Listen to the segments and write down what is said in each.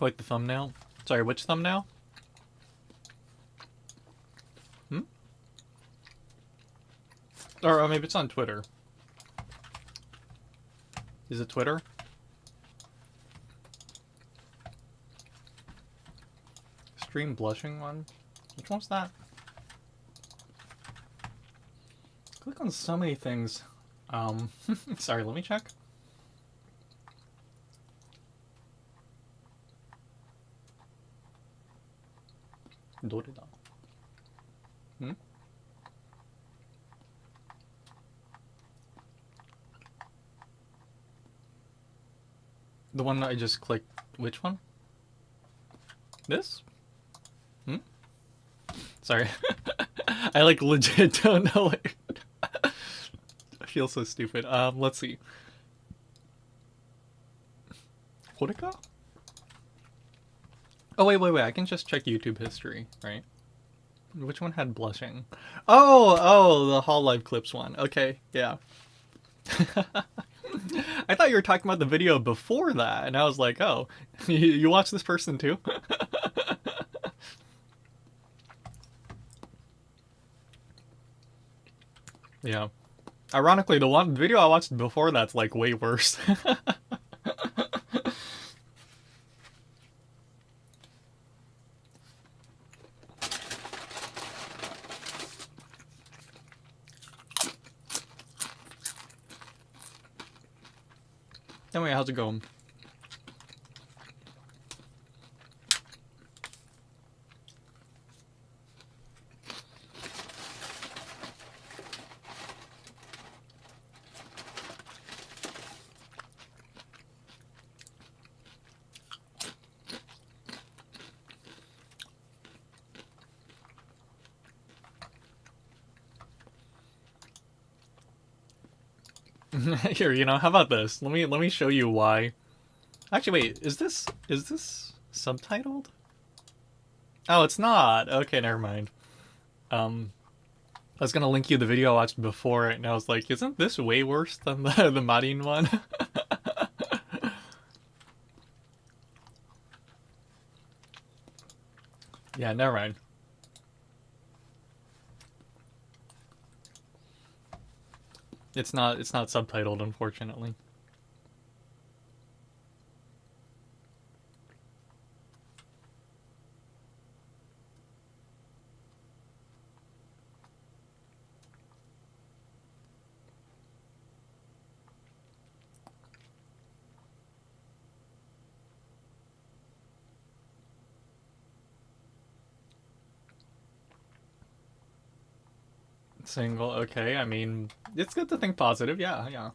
Quite the thumbnail. Sorry, which thumbnail? Or maybe it's on Twitter. Is it Twitter? Stream blushing one? Which one's that? Click on so many things. Sorry, let me check. Dorida. The one that I just clicked. Which one? This? Sorry. I like legit don't know it. I feel so stupid. Let's see. Horika? Oh, wait. I can just check YouTube history, right? Which one had blushing? Oh, the Hololive Clips one. Okay, yeah. I thought you were talking about the video before that, and I was like, oh, you watch this person too? Yeah. Ironically, the one video I watched before that's like way worse. Anyway, how's it going? Here, how about this? Let me show you why. Actually, wait, is this subtitled? Oh, it's not. Okay, never mind. I was gonna link you the video I watched before it, and I was like, isn't this way worse than the Marin one? Yeah, never mind. It's not subtitled, unfortunately. Single, okay, I mean, it's good to think positive, yeah.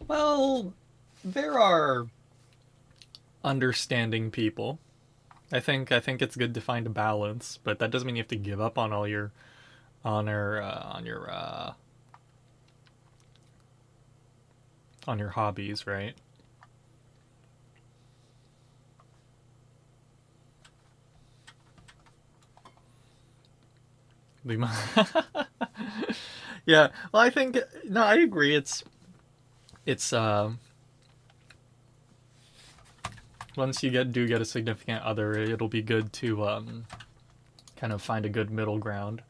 Well, there are understanding people. I think it's good to find a balance, but that doesn't mean you have to give up on all your on your hobbies, right? Yeah, well, I think no, I agree. It's once you do get a significant other, it'll be good to kind of find a good middle ground.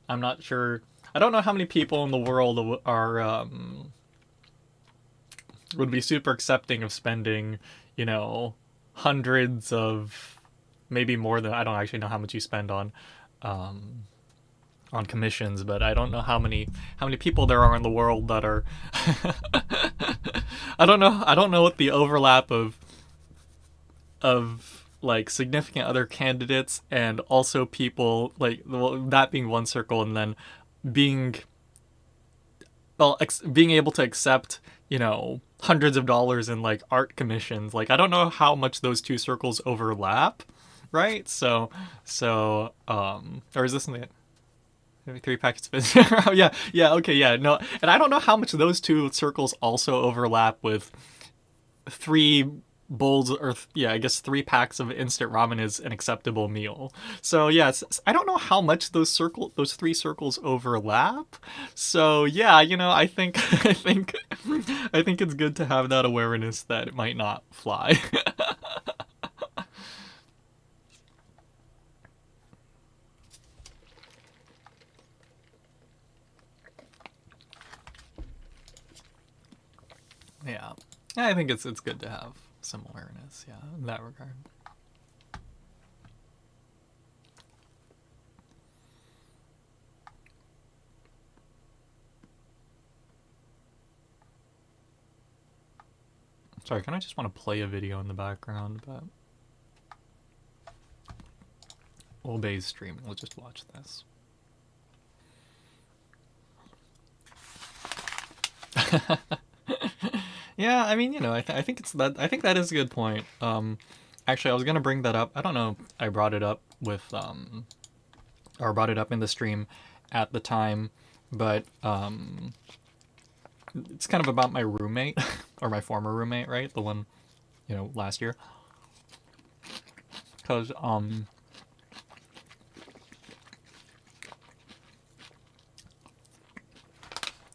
I'm not sure. I don't know how many people in the world are would be super accepting of spending, hundreds of, maybe more than, I don't actually know how much you spend on commissions, but I don't know how many people there are in the world that are. I don't know what the overlap of like significant other candidates and also people like, well, that being one circle, and then being being able to accept hundreds of dollars in like art commissions. Like, I don't know how much those two circles overlap, right? So or is this something? Maybe 3 packets of yeah, okay, yeah, no, and I don't know how much those two circles also overlap with 3 bowls or yeah, I guess 3 packs of instant ramen is an acceptable meal. So yeah, I don't know how much those 3 circles overlap. So yeah, I think I think it's good to have that awareness that it might not fly. Yeah, I think it's good to have some awareness. Yeah, in that regard. Sorry, kind of just want to play a video in the background, but Obey's streaming. We'll just watch this. Yeah, I mean, I think it's that. I think that is a good point. Actually, I was gonna bring that up. I don't know. I brought it up or brought it up in the stream at the time, but it's kind of about my roommate or my former roommate, right? The one, last year. Because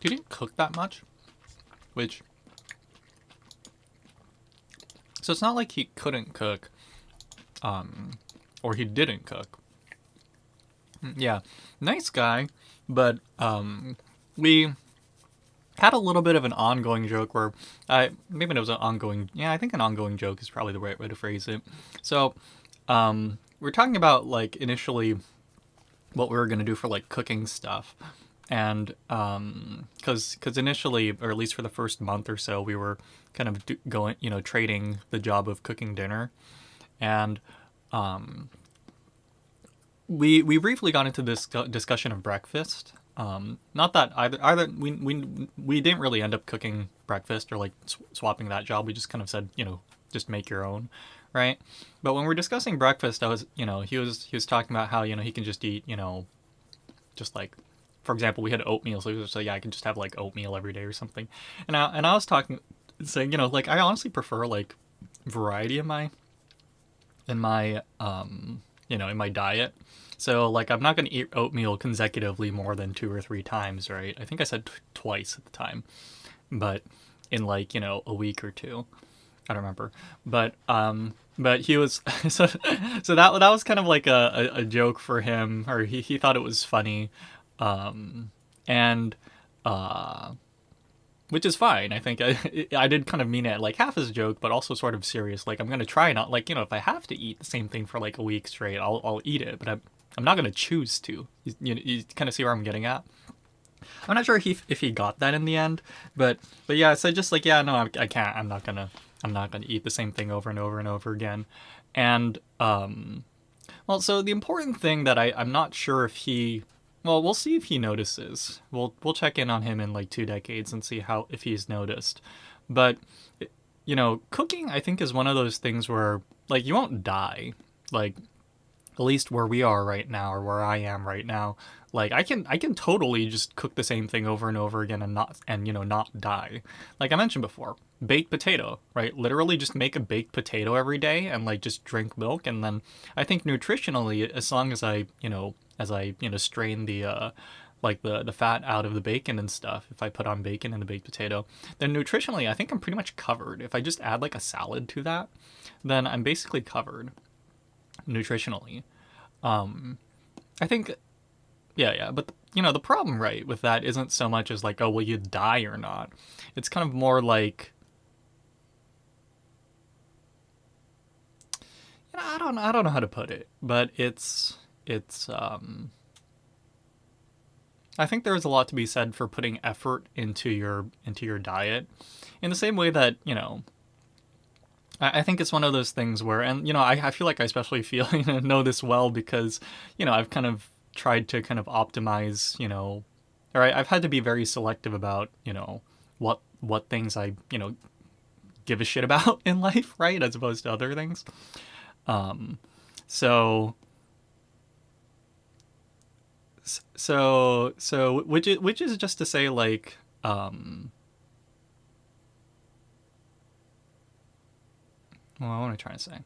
he didn't cook that much, which. So it's not like he couldn't cook, or he didn't cook. Yeah, nice guy, but we had a little bit of an ongoing joke where maybe it was an ongoing. Yeah, I think an ongoing joke is probably the right way to phrase it. So, we're talking about like initially what we were gonna do for like cooking stuff, and because initially, or at least for the first month or so, we were kind of going, trading the job of cooking dinner, and we briefly got into this discussion of breakfast. Not that either we didn't really end up cooking breakfast or like swapping that job. We just kind of said, just make your own, right? But when we're discussing breakfast, I was, he was talking about how he can just eat, just like, for example, we had oatmeal, so he was like, yeah, I can just have like oatmeal every day or something. And I was saying, like I honestly prefer like variety in my in my diet. So like I'm not going to eat oatmeal consecutively more than 2 or 3 times, right? I think I said twice at the time, but in like a week or two, I don't remember. But he was so that was kind of like a joke for him, or he thought it was funny, and which is fine. I think I did kind of mean it like half as a joke, but also sort of serious. Like I'm gonna try not like if I have to eat the same thing for like a week straight, I'll eat it, but I'm not gonna choose to. You kind of see where I'm getting at. I'm not sure if he got that in the end, but yeah. So just like yeah, no, I can't. I'm not gonna eat the same thing over and over and over again, and well, so the important thing that I'm not sure if he. Well, we'll see if he notices. We'll check in on him in like 2 decades and see how if he's noticed. But cooking I think is one of those things where like you won't die. Like at least where we are right now or where I am right now, like I can totally just cook the same thing over and over again and not die. Like I mentioned before, baked potato, right? Literally just make a baked potato every day and like just drink milk, and then I think nutritionally, as long as I strain the like the fat out of the bacon and stuff, if I put on bacon in the baked potato, then nutritionally I think I'm pretty much covered. If I just add like a salad to that, then I'm basically covered nutritionally. I think, yeah, but the problem, right, with that isn't so much as like, oh, will you die or not? It's kind of more like, I don't know how to put it, but it's I think there's a lot to be said for putting effort into your diet, in the same way that I think it's one of those things where, and I feel like I especially feel know this well because I've kind of tried to kind of optimize, or I've had to be very selective about what things I give a shit about in life, right, as opposed to other things. Um, so which is just to say like Well, what am I trying to say?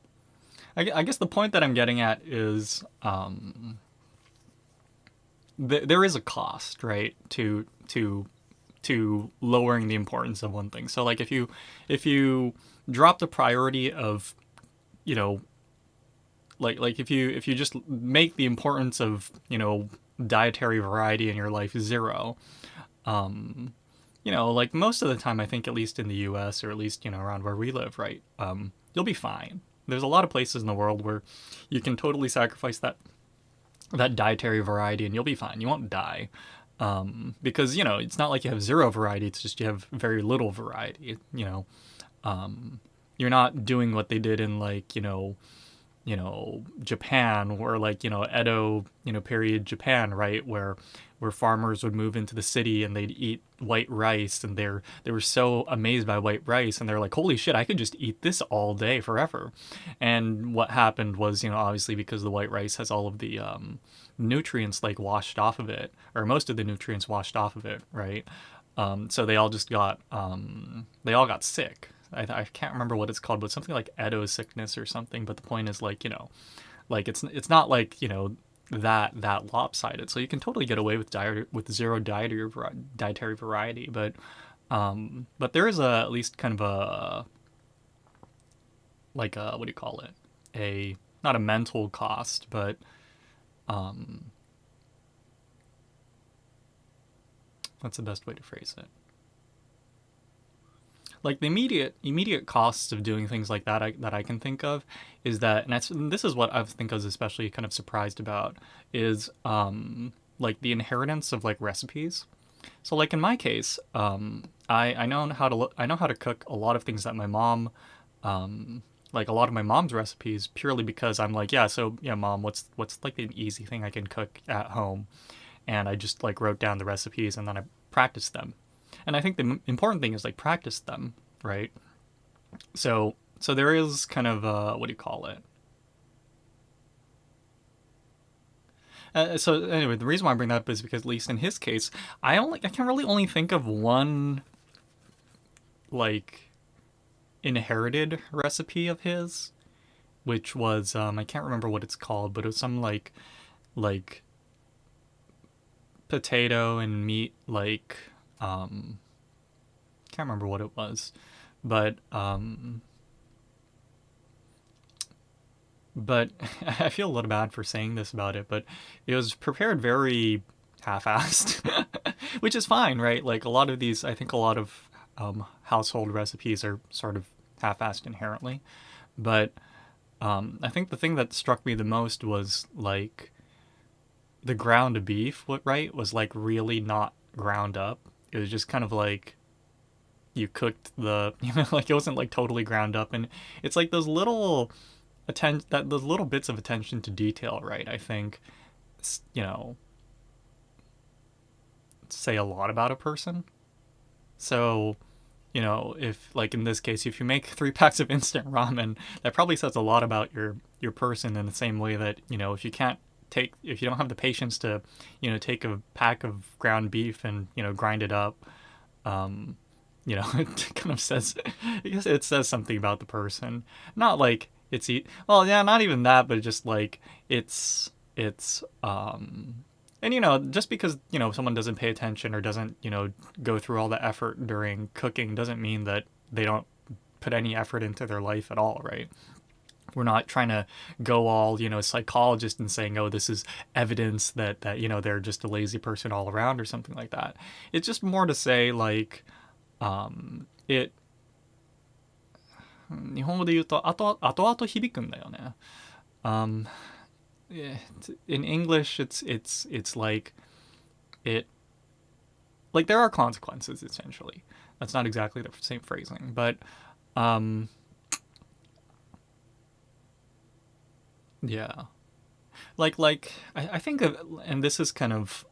I guess the point that I'm getting at is there is a cost, right, to lowering the importance of one thing. So like if you drop the priority of, you know, like if you just make the importance of, you know, dietary variety in your life zero, um, you know, like most of the time, I think at least in the U.S. or at least, you know, around where we live, right, you'll be fine. There's a lot of places in the world where you can totally sacrifice that dietary variety and you'll be fine. You won't die. Because, you know, it's not like you have zero variety, it's just you have very little variety. You know, you're not doing what they did in, like, you know, Japan, or like, you know, Edo, you know, period Japan, right, where farmers would move into the city and they'd eat white rice, and they were so amazed by white rice, and they're like, holy shit, I could just eat this all day forever. And what happened was, you know, obviously because the white rice has all of the nutrients like washed off of it, or most of the nutrients washed off of it, right? So they all just got they all got sick. I can't remember what it's called, but something like Edo sickness or something. But the point is, like, you know, like it's not like, you know, that lopsided. So you can totally get away with zero dietary variety, but there is a, at least kind of a, like a, what do you call it, a, not a mental cost, but um what's the best way to phrase it? Like the immediate costs of doing things like that I can think of is that, and this is what I think I was especially kind of surprised about, is like the inheritance of like recipes. So like in my case, I know how to I know how to cook a lot of things that my mom, like a lot of my mom's recipes, purely because I'm like, yeah, so yeah, mom, what's like an easy thing I can cook at home, and I just like wrote down the recipes and then I practiced them. And I think the important thing is like practice them, right? So there is kind of what do you call it? So anyway, the reason why I bring that up is because, at least in his case, I can really only think of one like inherited recipe of his, which was I can't remember what it's called, but it was some like potato and meat, like can't remember what it was, but but I feel a little bad for saying this about it, but it was prepared very half-assed, which is fine, right? Like a lot of these, I think a lot of household recipes are sort of half-assed inherently, but I think the thing that struck me the most was like the ground beef, what, right, was like really not ground up. It was just kind of like you cooked the, you know, like it wasn't like totally ground up, and it's like those little those little bits of attention to detail, right, I think, you know, say a lot about a person. So, you know, if like in this case, if you make 3 packs of instant ramen, that probably says a lot about your person, in the same way that, you know, if you don't have the patience to, you know, take a pack of ground beef and, you know, grind it up, um you know, it kind of says, I guess it says something about the person. Not like well, yeah, not even that, but just like it's and, you know, just because, you know, someone doesn't pay attention or doesn't, you know, go through all the effort during cooking doesn't mean that they don't put any effort into their life at all, right? We're not trying to go all, you know, psychologist and saying, oh, this is evidence that, you know, they're just a lazy person all around or something like that. It's just more to say, like, it 日本語で言うと後々響くんだよね。Um, in English, it's like it, like there are consequences, essentially. That's not exactly the same phrasing, but um, yeah. Like I think of, and this is kind of,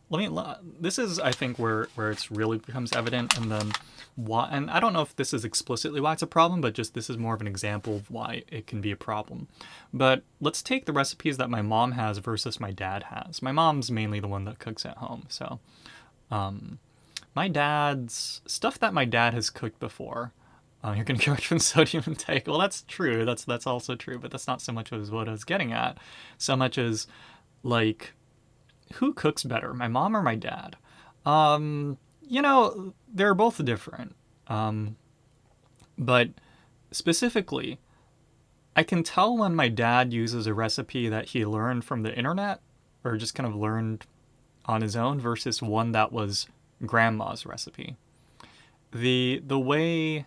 this is, I think, where it's really becomes evident, and then why, and I don't know if this is explicitly why it's a problem, but just this is more of an example of why it can be a problem. But let's take the recipes that my mom has versus my dad has. My mom's mainly the one that cooks at home, so my dad's stuff that my dad has cooked before, You're going to correct from sodium intake. Well, that's true. That's also true, but that's not so much as what I was getting at. So much as like, who cooks better, my mom or my dad? They're both different. But specifically, I can tell when my dad uses a recipe that he learned from the internet or just kind of learned on his own versus one that was grandma's recipe. The way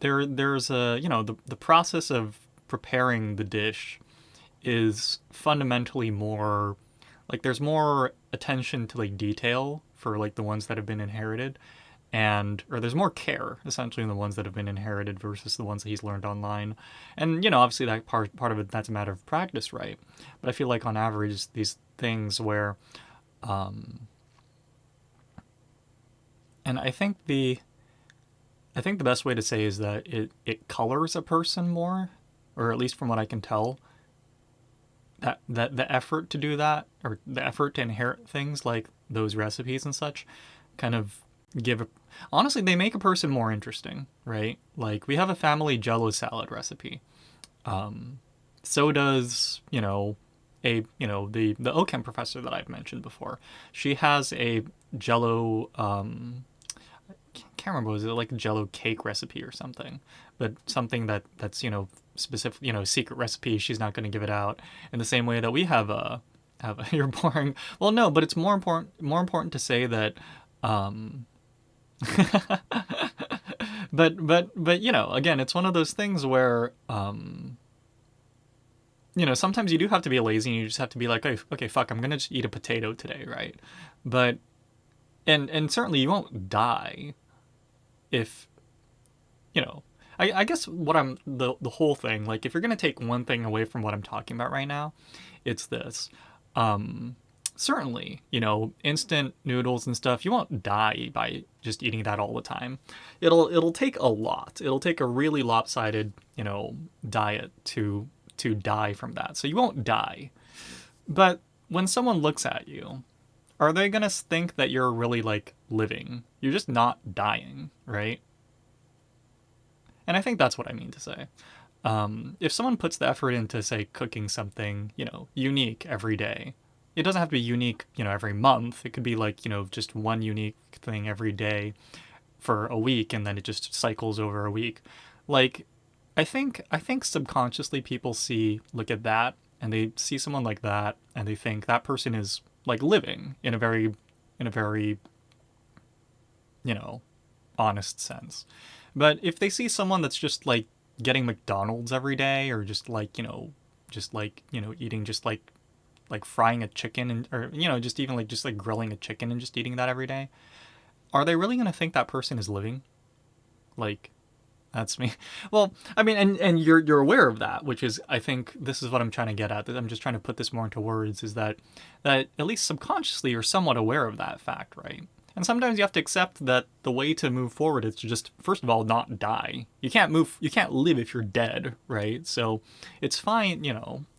there's a the process of preparing the dish is fundamentally more like there's more attention to like detail for like the ones that have been inherited, and or there's more care essentially in the ones that have been inherited versus the ones that he's learned online. And obviously that part of it, that's a matter of practice, right? But I feel like on average these things where and I think the best way to say is that it colors a person more, or at least from what I can tell, that the effort to do that, or the effort to inherit things like those recipes and such, kind of honestly, they make a person more interesting, right? Like, we have a family Jello salad recipe. So does, the OChem professor that I've mentioned before. She has a Jello, can't remember, was it like a Jello cake recipe or something? But something that's specific, secret recipe. She's not going to give it out in the same way that we have a you're boring. Well, no, but it's more important to say that. But again, it's one of those things where sometimes you do have to be lazy and you just have to be like, okay, fuck, I'm gonna just eat a potato today, right? But and certainly you won't die if I guess what I'm the whole thing, like, if you're gonna take one thing away from what I'm talking about right now, it's this. Certainly, instant noodles and stuff, you won't die by just eating that all the time. It'll take a lot. It'll take a really lopsided, diet to die from that. So you won't die. But when someone looks at you, are they gonna think that you're really like living? You're just not dying, right? And I think that's what I mean to say. If someone puts the effort into, say, cooking something, unique every day, it doesn't have to be unique, every month. It could be like, just one unique thing every day for a week, and then it just cycles over a week. Like, I think subconsciously people look at that, and they see someone like that, and they think that person is like living in a very, honest sense. But if they see someone that's just like getting McDonald's every day, or just like, eating just like frying a chicken, and or just even like just like grilling a chicken and just eating that every day, are they really going to think that person is living? Like, that's me. Well, I mean, and you're aware of that, which is, I think this is what I'm trying to get at. That I'm just trying to put this more into words, is that at least subconsciously you're somewhat aware of that fact, right? And sometimes you have to accept that the way to move forward is to just, first of all, not die. You can't live if you're dead, right? So it's fine,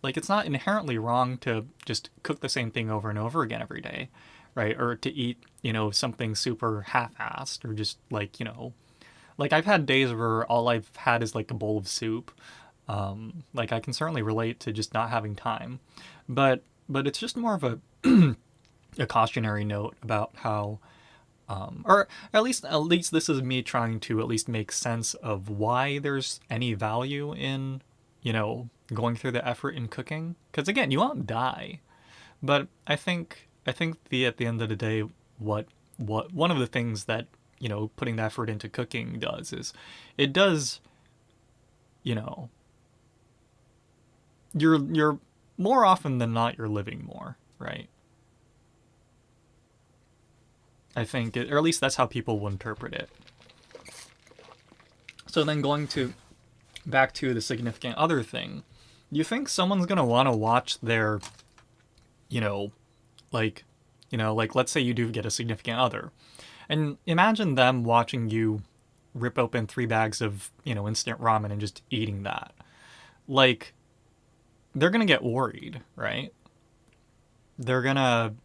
like, it's not inherently wrong to just cook the same thing over and over again every day, right? Or to eat, something super half-assed, or just like I've had days where all I've had is like a bowl of soup. Like, I can certainly relate to just not having time, but it's just more of a cautionary note about how, or at least this is me trying to at least make sense of why there's any value in, going through the effort in cooking. Because again, you won't die, but I think at the end of the day, what one of the things that, putting the effort into cooking does is, it does, you're more often than not, you're living more, right? I think, or at least that's how people will interpret it. So then, going to back to the significant other thing, you think someone's gonna want to watch their, you know, like, like, let's say you do get a significant other, and imagine them watching you rip open 3 bags of, instant ramen and just eating that. Like, they're gonna get worried, right? They're gonna,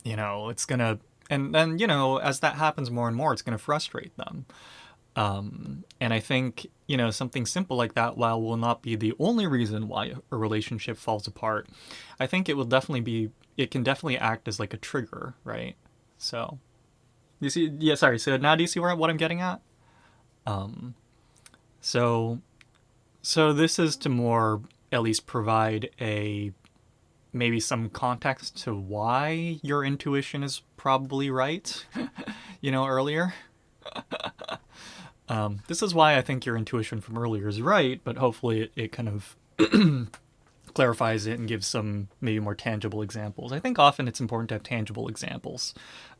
it's gonna, and then, as that happens more and more, it's gonna frustrate them. And I think, you know, something simple like that, while will not be the only reason why a relationship falls apart, I think it can definitely act as like a trigger, right? So, you see, yeah, sorry. So now do you see what I'm getting at? Um, so, so this is to more at least provide a maybe some context to why your intuition is probably right, you know, earlier. This is why I think your intuition from earlier is right, but hopefully it kind of clarifies it and gives some maybe more tangible examples. I think often it's important to have tangible examples.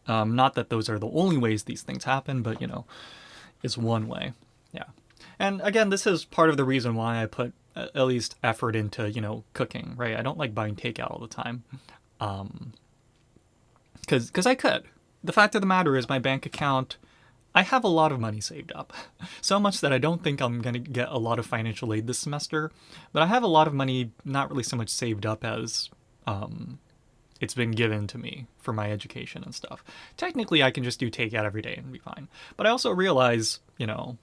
Not that those are the only ways these things happen, but, you know, it's one way. Yeah. And again, this is part of the reason why I put at least effort into, you know, cooking, right? I don't like buying takeout all the time. Because I could. The fact of the matter is, my bank account, I have a lot of money saved up. So much that I don't think I'm going to get a lot of financial aid this semester. But I have a lot of money, not really so much saved up as it's been given to me for my education and stuff. Technically, I can just do takeout every day and be fine. But I also realize, you know,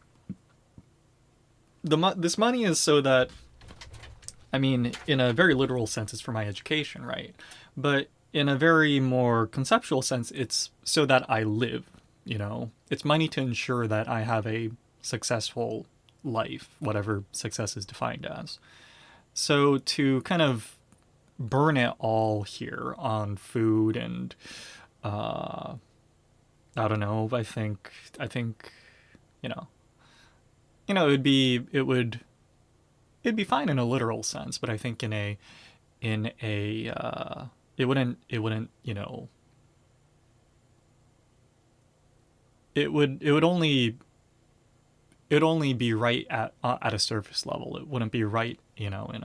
this money is so that, I mean, in a very literal sense, it's for my education, right? But in a very more conceptual sense, it's so that I live, you know? It's money to ensure that I have a successful life, whatever success is defined as. So to kind of burn it all here on food and, uh, I don't know, I think, you know, it'd be fine in a literal sense, but I think in a it wouldn't, you know, it would only be right at a surface level. It wouldn't be right, you know, in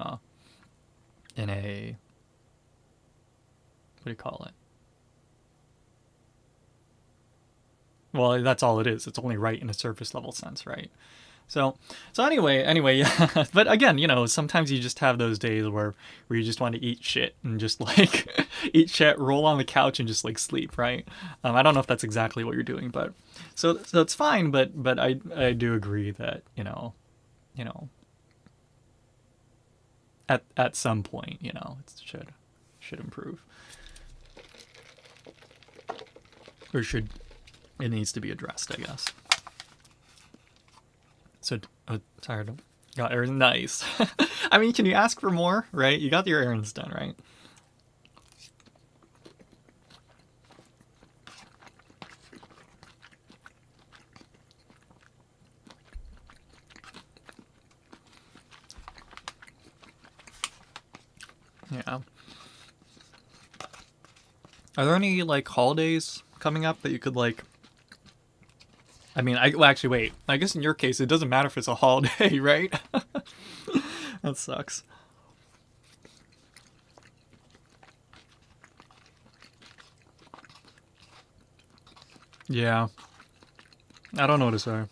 a what do you call it? Well, that's all it is. It's only right in a surface level sense, right? So, so anyway, yeah. But again, you know, sometimes you just have those days where you just want to eat shit and just like eat shit, roll on the couch and just like sleep, right? I don't know if that's exactly what you're doing, but so it's fine. But I do agree that you know at some point, you know, it should improve, or should it needs to be addressed, I guess. So, sorry, got errands. Nice. I mean, can you ask for more, right? You got your errands done, right? Yeah. Are there any like holidays coming up that you could like? I mean, well, actually, wait. I guess in your case, it doesn't matter if it's a holiday, right? That sucks. Yeah, I don't know what to say.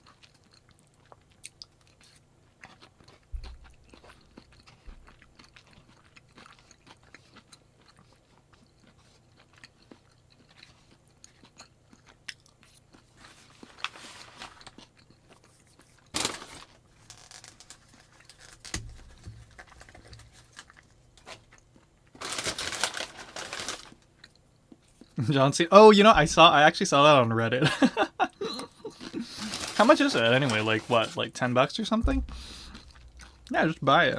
John C. Oh, you know, I actually saw that on Reddit. How much is it anyway? Like what? Like $10 or something? Yeah, just buy it.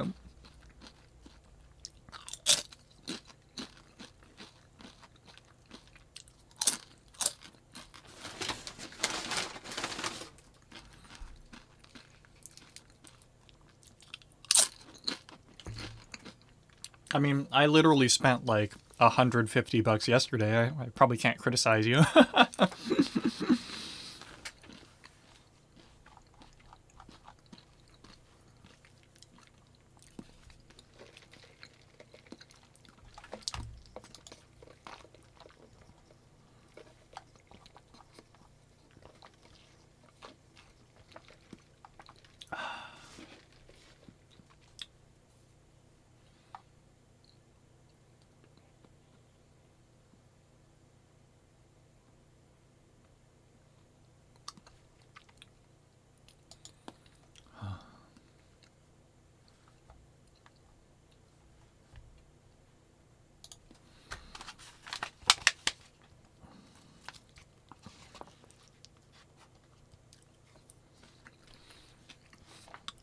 I mean, I literally spent like $150 yesterday. I probably can't criticize you.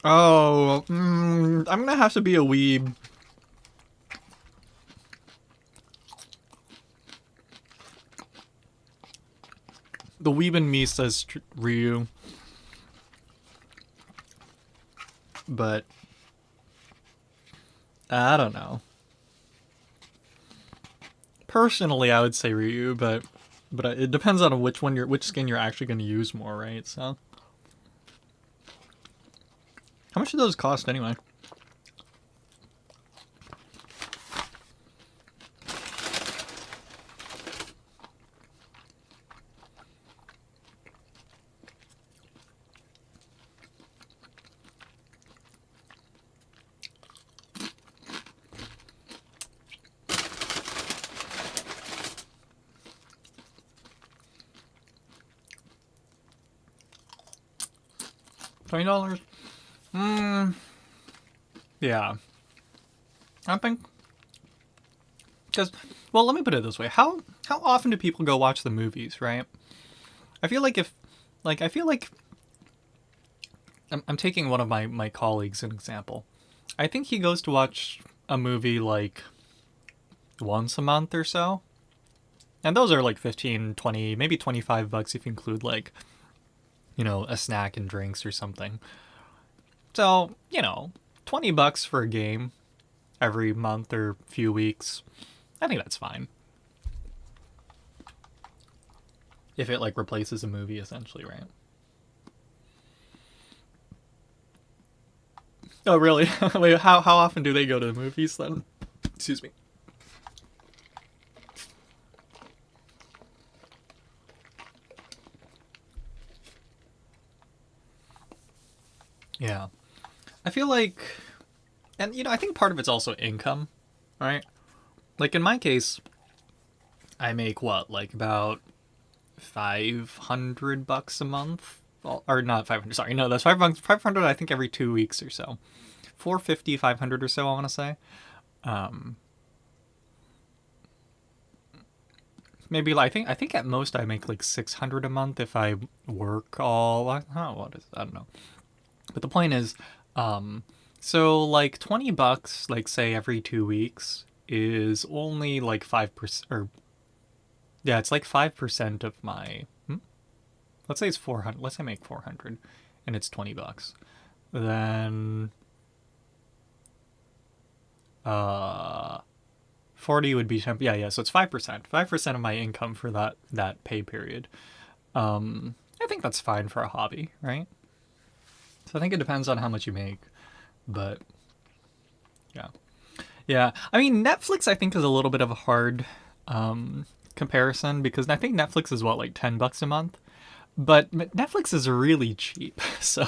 Oh, I'm gonna have to be a weeb. The weeb in me says Ryu. But I don't know. Personally, I would say Ryu, but it depends on which skin you're actually going to use more, right? So, how much do those cost anyway? $20? Yeah. I think because, well, let me put it this way: how often do people go watch the movies, right? I feel like I feel like I'm taking one of my colleagues an example. I think he goes to watch a movie like once a month or so, and those are like 15, 20, maybe $25 if you include like, a snack and drinks or something. So, $20 for a game every month or few weeks. I think that's fine. If it like replaces a movie essentially, right? Oh, really? Wait, how often do they go to the movies then? Excuse me. Yeah. I feel like, and I think part of it's also income, right? Like in my case, I make what, like about $500 a month? Well, or not 500, sorry, no, that's 500 I think every 2 weeks or so. 450, 500 or so, I want to say. Um, maybe like, I think at most I make like 600 a month if I work all, what is, I don't know. But the point is, so like $20, like say every 2 weeks, is only like 5%, or yeah, it's like 5% of my. Let's say it's 400. Let's say I make 400, and it's $20. Then, 40 would be 10. Yeah. So it's 5%. 5% of my income for that pay period. I think that's fine for a hobby, right? So I think it depends on how much you make, but yeah. Yeah, I mean Netflix. I think is a little bit of a hard comparison because I think Netflix is what, like $10 a month, but Netflix is really cheap. So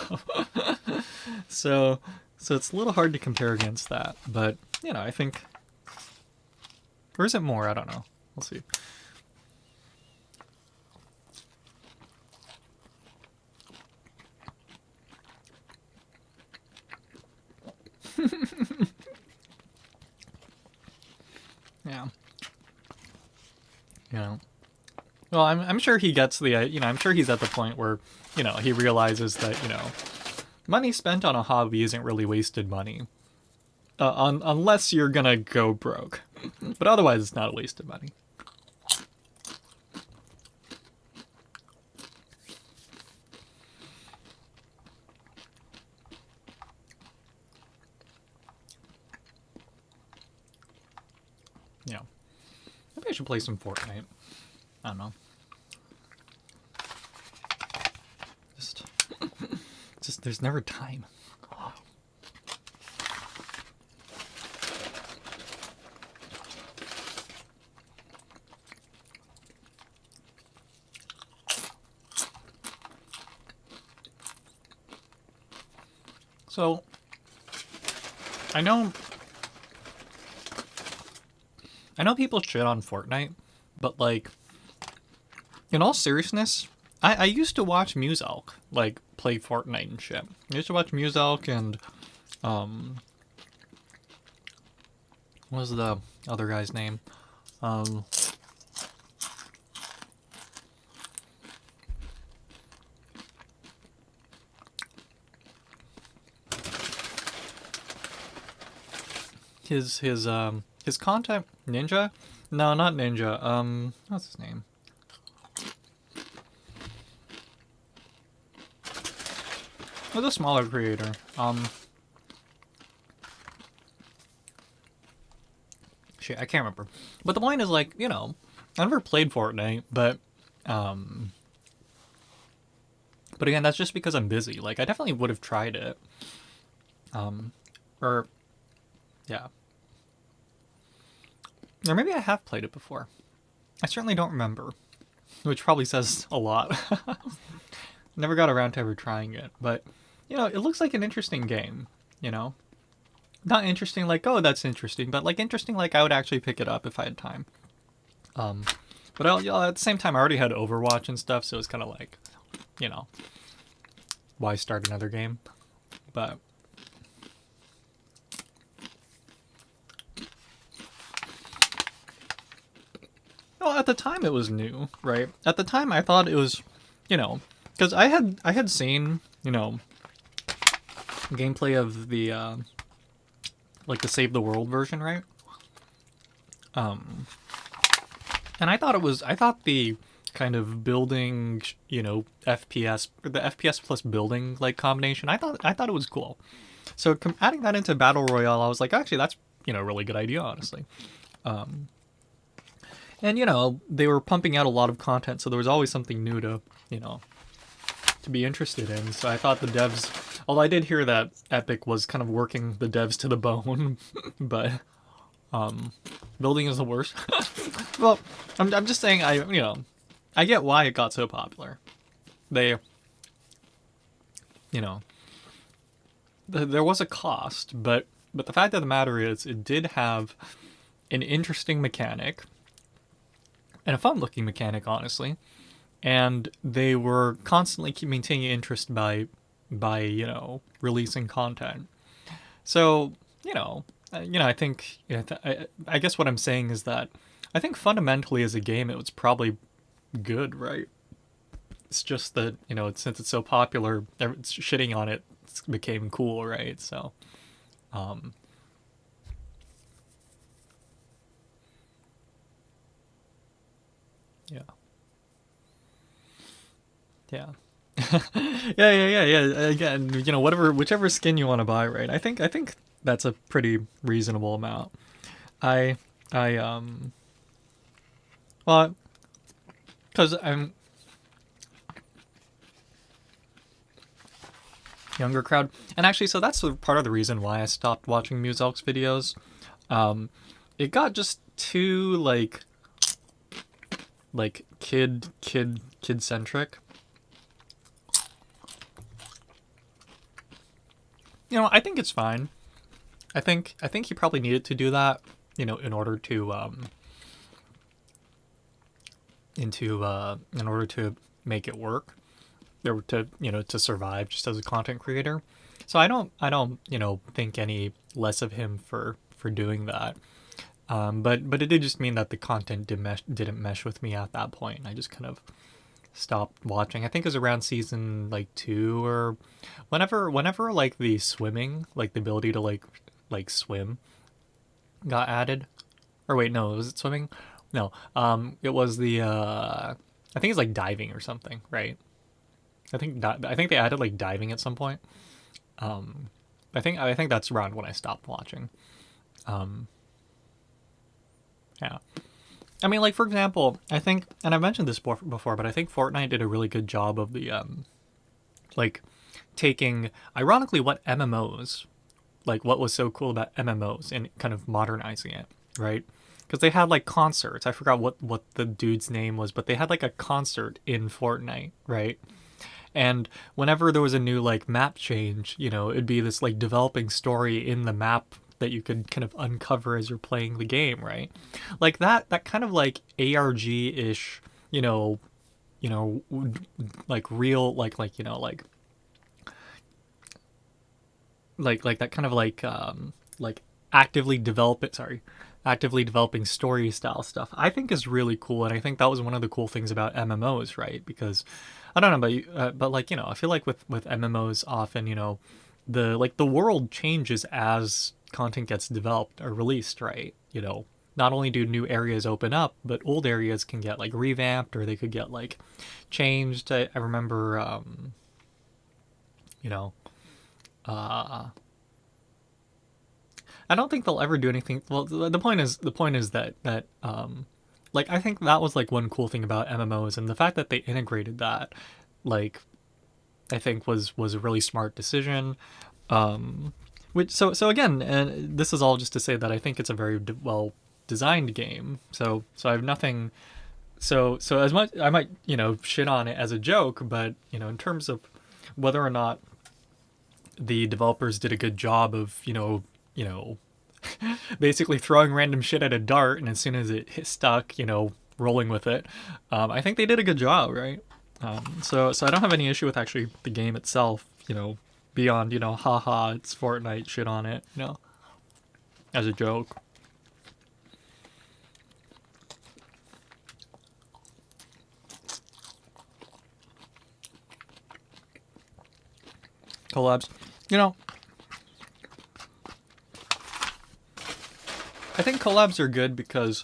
so so it's a little hard to compare against that. But I think, or is it more? I don't know. We'll see. Yeah. Yeah. Well, I'm sure he gets the I'm sure he's at the point where he realizes that money spent on a hobby isn't really wasted money, unless you're gonna go broke, but otherwise it's not wasted money. Yeah, maybe I should play some Fortnite. I don't know. Just, just there's never time. So, I know people shit on Fortnite, but like, in all seriousness, I used to watch Muselk like play Fortnite and shit. I used to watch Muselk and what was the other guy's name? Um, his content, Ninja? No, not Ninja. What's his name? Was a smaller creator. Shit, I can't remember. But the point is, like, you know, I never played Fortnite, but again, that's just because I'm busy. Like, I definitely would have tried it. Or, yeah. Or maybe I have played it before. I certainly don't remember, which probably says a lot. Never got around to ever trying it, but, you know, it looks like an interesting game, you know? Not interesting like, oh, that's interesting, but, like, interesting like I would actually pick it up if I had time. But at the same time, I already had Overwatch and stuff, so it's kind of like, you know, why start another game? But well, at the time it was new, right? At the time I thought it was, you know, because I had seen, you know, gameplay of the like the Save the World version, right? And I thought the kind of building, you know, FPS, or the FPS plus building like combination, I thought it was cool. So adding that into Battle Royale, I was like, actually, that's, you know, a really good idea, honestly. And, you know, they were pumping out a lot of content, so there was always something new to, you know, to be interested in. So I thought the devs, although I did hear that Epic was kind of working the devs to the bone, but building is the worst. Well, I'm just saying, you know, I get why it got so popular. They, you know, there was a cost, but the fact of the matter is, it did have an interesting mechanic and a fun-looking mechanic, honestly. And they were constantly maintaining interest by you know, releasing content. So you know, I think, you know, I guess what I'm saying is that I think fundamentally as a game it was probably good, right? It's just that, you know, since it's so popular, shitting on it became cool, right? So, yeah, yeah. Yeah. Again, you know, whichever skin you want to buy, right? I think that's a pretty reasonable amount. I, I well, because I'm younger crowd, and actually, so that's part of the reason why I stopped watching Muselk's videos. It got just too like kid centric. You know, I think it's fine. I think he probably needed to do that, you know, in order to in order to make it work, or to, you know, to survive just as a content creator. So I don't you know, think any less of him for doing that. But it did just mean that the content didn't mesh with me at that point. I just kind of stopped watching. I think it was around season like 2, or whenever like the swimming, like the ability to like swim got added. Or wait, no, was it swimming? No. It was the I think it's like diving or something, right? I think they added like diving at some point. Um I think that's around when I stopped watching. Um yeah. I mean, like, for example, I think, and I've mentioned this before, but I think Fortnite did a really good job of the like taking, ironically, what MMOs, like what was so cool about MMOs, and kind of modernizing it, right? Because they had like concerts. I forgot what the dude's name was, but they had like a concert in Fortnite, right? And whenever there was a new like map change, you know, it'd be this like developing story in the map that you could kind of uncover as you're playing the game, right? Like that kind of like ARG-ish, you know, like real you know, like that kind of like actively developing story style stuff, I think is really cool. And I think that was one of the cool things about MMOs, right? Because I don't know about you, but like, you know, I feel like with MMOs often, you know, the world changes content gets developed or released, right? You know, not only do new areas open up, but old areas can get like revamped or they could get like changed. I remember, you know, uh, I don't think they'll ever do anything. Well, the point is that like I think that was like one cool thing about MMOs, and the fact that they integrated that, like, I think was a really smart decision. Which so again, and this is all just to say that I think it's a very well designed game. So I have nothing. So as much I might shit on it as a joke, but in terms of whether or not the developers did a good job of basically throwing random shit at a dart, and as soon as it hit stuck, rolling with it. I think they did a good job, right? So I don't have any issue with actually the game itself, beyond, haha, it's Fortnite, shit on it, as a joke. Collabs. I think collabs are good because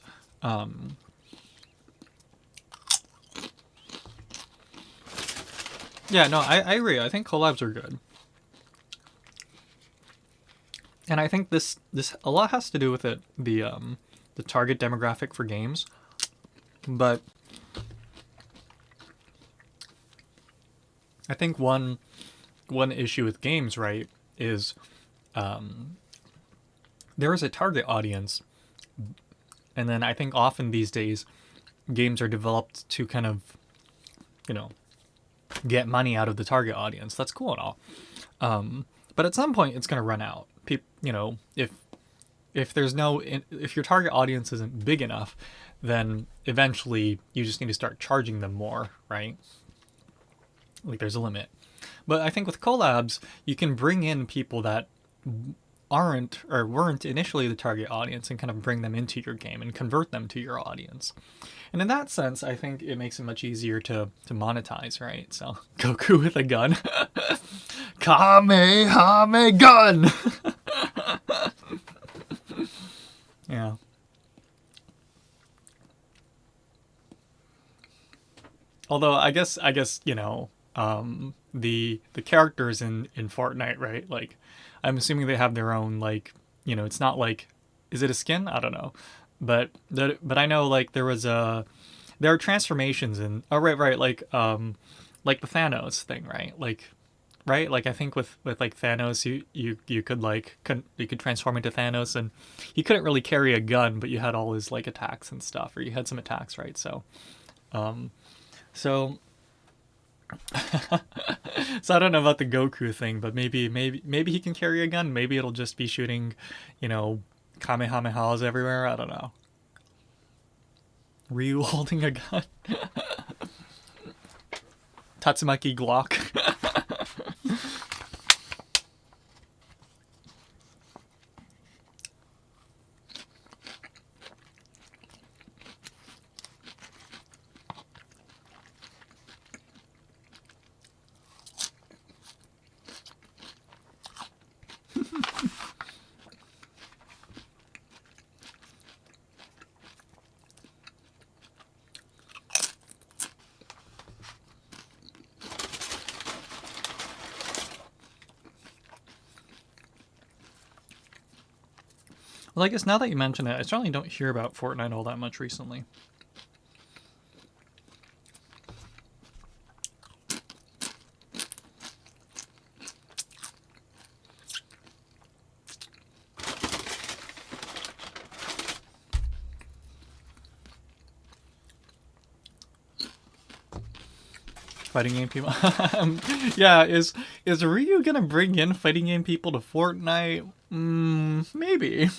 yeah, no, I agree. I think collabs are good. And I think this a lot has to do with it, the target demographic for games. But I think one issue with games, right, is there is a target audience, and then I think often these days games are developed to kind of, get money out of the target audience. That's cool and all, but at some point it's going to run out. If there's if your target audience isn't big enough, then eventually you just need to start charging them more, right? Like there's a limit. But I think with collabs, you can bring in people that aren't or weren't initially the target audience and kind of bring them into your game and convert them to your audience. And in that sense, I think it makes it much easier to monetize, right? So Goku with a gun. Kamehame gun! Yeah. Although I guess the characters in Fortnite, right? Like, I'm assuming they have their own, like, it's not like, is it a skin? I don't know, but I know like there are transformations in, oh right, like the Thanos thing, right? Like, right, like I think with like Thanos, you could you could transform into Thanos, and he couldn't really carry a gun, but you had all his like attacks and stuff, or you had some attacks, right? So, so. So I don't know about the Goku thing, but maybe he can carry a gun. Maybe it'll just be shooting, Kamehamehas everywhere. I don't know. Ryu holding a gun. Tatsumaki Glock. Well, I guess now that you mention it, I certainly don't hear about Fortnite all that much recently. Fighting game people. Yeah, is Ryu gonna bring in fighting game people to Fortnite? Maybe.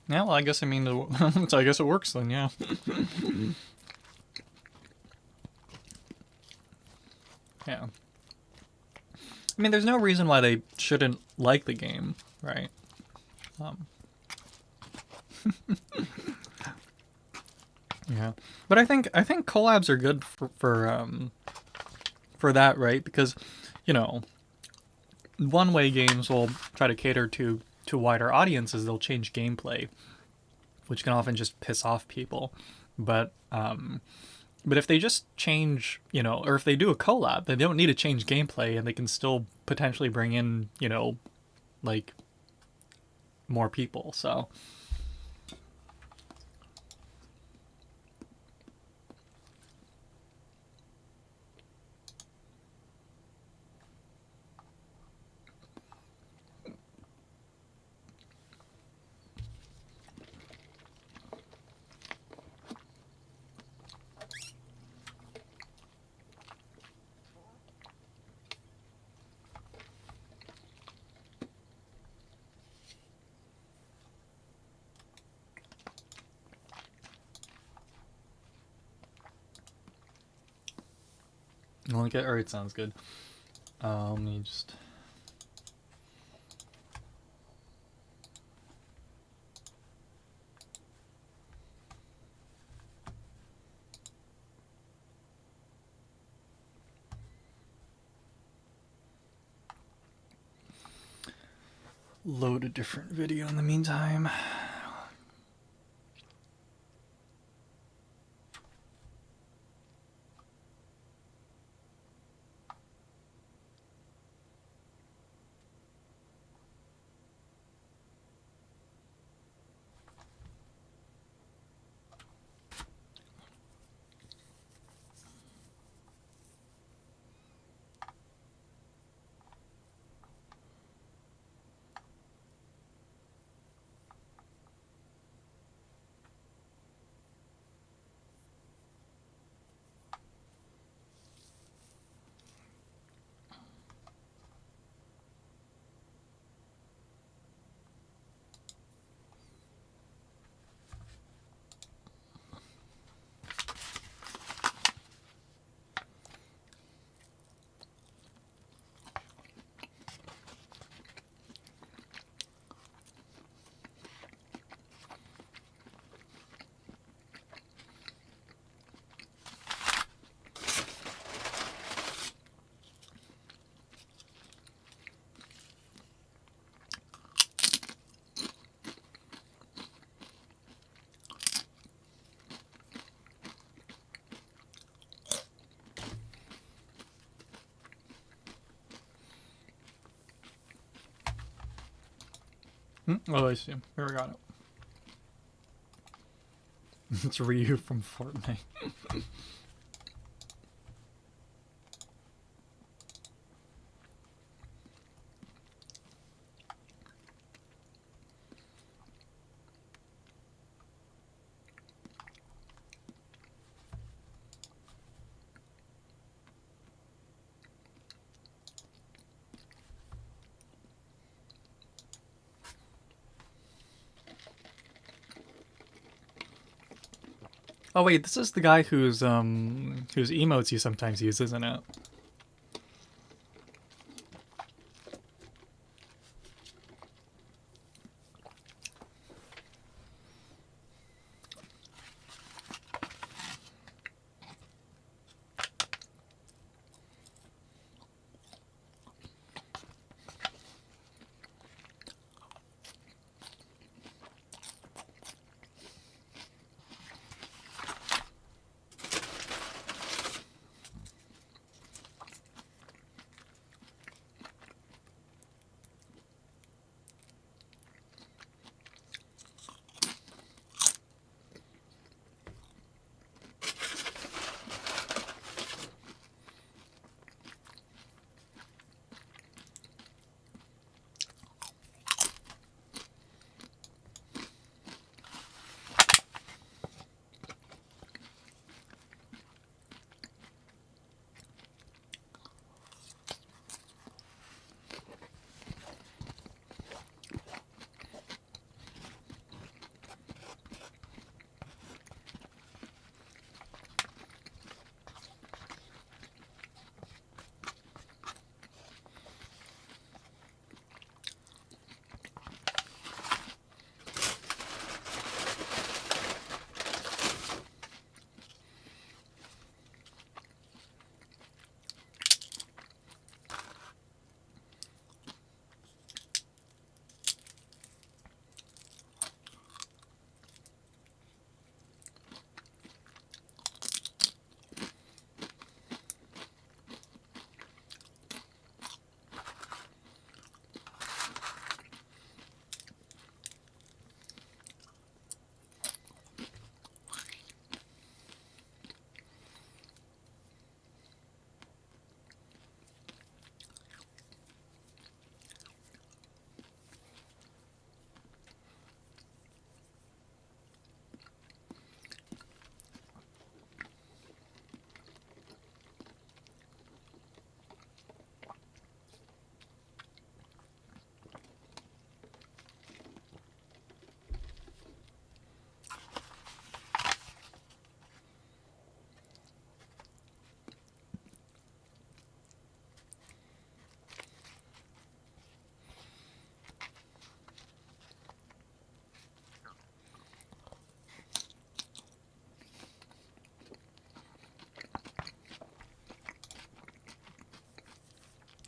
Yeah, well, I guess I guess it works then, yeah. Yeah. I mean, there's no reason why they shouldn't like the game, right? Um, yeah, but I think collabs are good for that, right? Because, you know, one way games will try to cater to wider audiences, they'll change gameplay, which can often just piss off people. But if they just change, you know, or if they do a collab, they don't need to change gameplay, and they can still potentially bring in, you know, like more people. So okay, all right, sounds good. Let me just. Load a different video in the meantime. Oh, I see. Here, we got it. It's Ryu from Fortnite. Oh wait, this is the guy whose emotes you sometimes use, isn't it?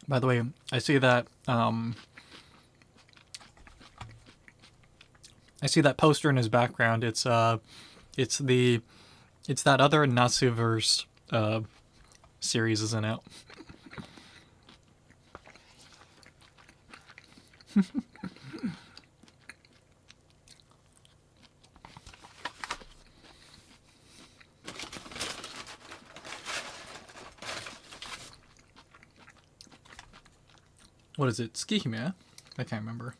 By the way, I see that poster in his background. It's the it's that other Nasuverse series, isn't it? What is it? Tsukihime? I can't remember.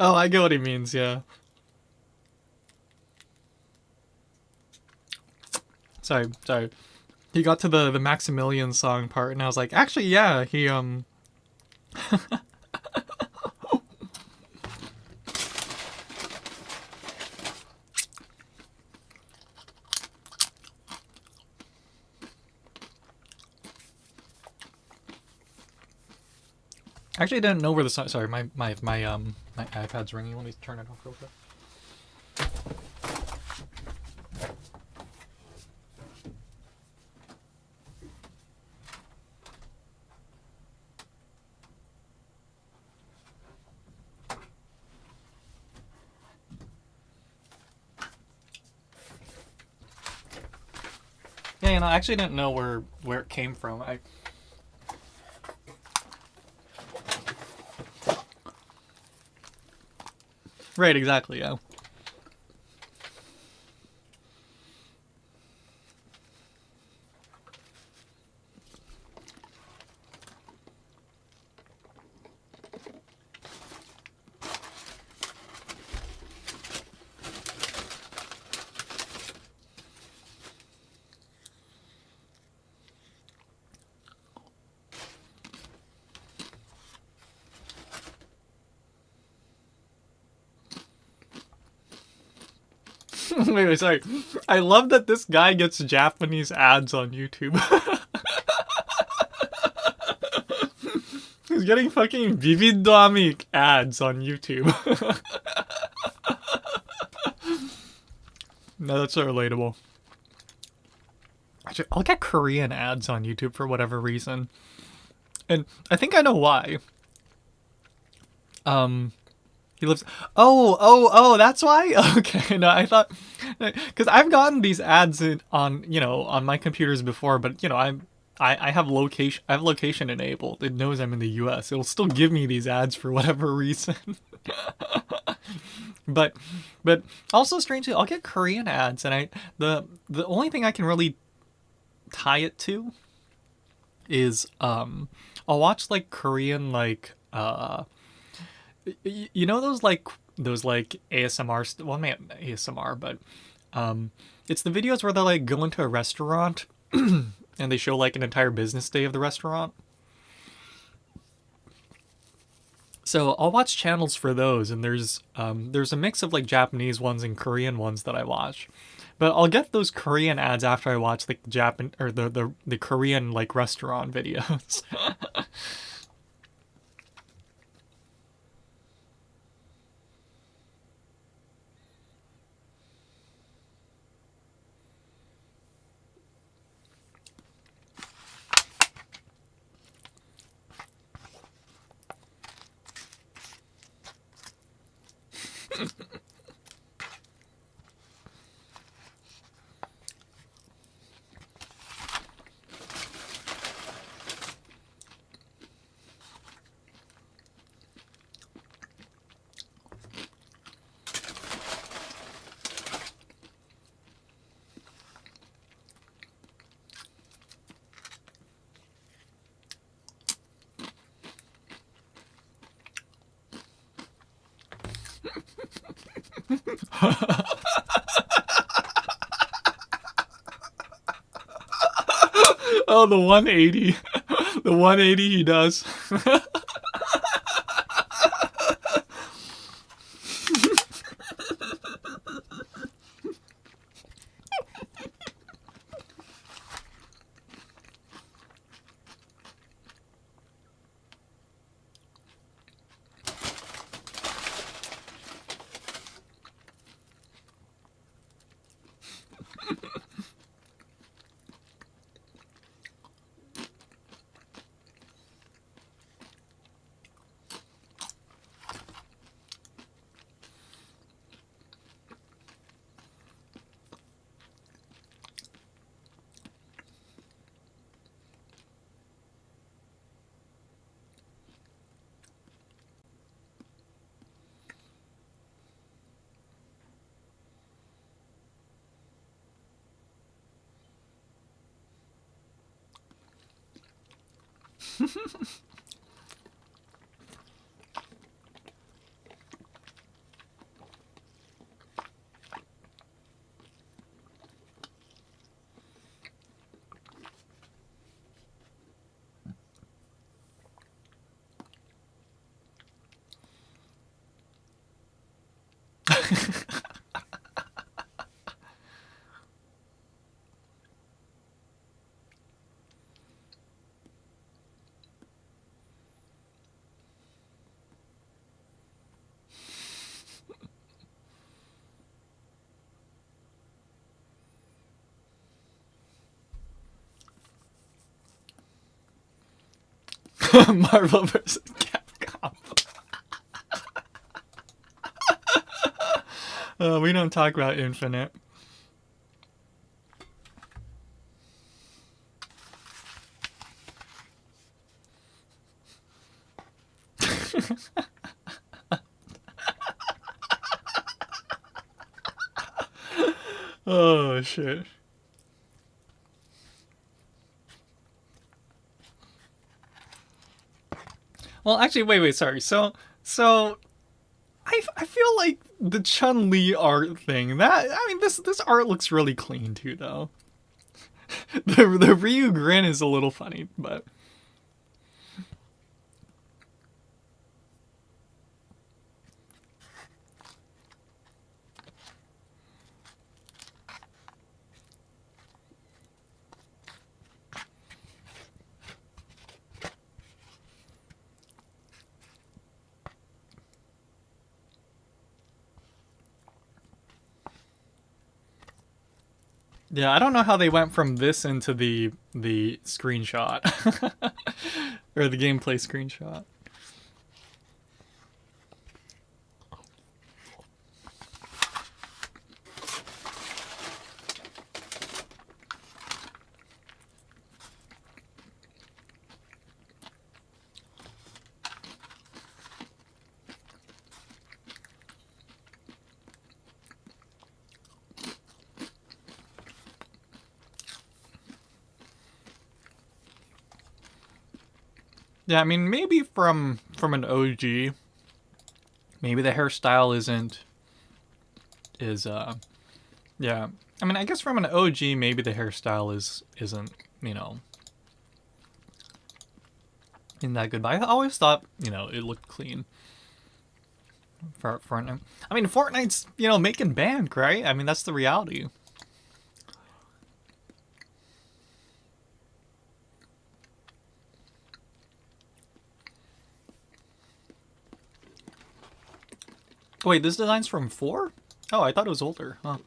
Oh, I get what he means, yeah. Sorry. He got to the Maximilian song part, and I was like, actually, yeah, he actually didn't know where the song. Sorry, my iPad's ringing. Let me turn it off real quick. Yeah, I actually didn't know where it came from. Right, exactly, yeah. Wait, sorry. I love that this guy gets Japanese ads on YouTube. He's getting fucking Vivid ads on YouTube. No, that's so relatable. Actually, I'll get Korean ads on YouTube for whatever reason. And I think I know why. He lives. Oh, that's why? Okay, no, I thought. Because I've gotten these ads on my computers before, but, I have location enabled. It knows I'm in the US. It'll still give me these ads for whatever reason. But also strangely, I'll get Korean ads, and the only thing I can really tie it to is I'll watch like Korean those ASMR well, not ASMR, but it's the videos where they like go into a restaurant and they show like an entire business day of the restaurant. So I'll watch channels for those, and there's a mix of like Japanese ones and Korean ones that I watch. But I'll get those Korean ads after I watch like the Japan or the Korean like restaurant videos. Oh, the 180. The 180 he does. Marvel vs. Capcom. We don't talk about Infinite. Oh shit. Well, actually, wait, sorry. So I feel like the Chun Li art thing. This art looks really clean too, though. The Ryu grin is a little funny, but yeah, I don't know how they went from this into the screenshot or the gameplay screenshot. Yeah, I mean maybe from an OG, maybe the hairstyle isn't is yeah. I mean I guess from an OG maybe the hairstyle isn't, you know, in that good. But I always thought, you know, it looked clean for Fortnite. I mean, Fortnite's, you know, making bank, right? I mean, that's the reality. Wait, this design's from 4? Oh, I thought it was older. Huh.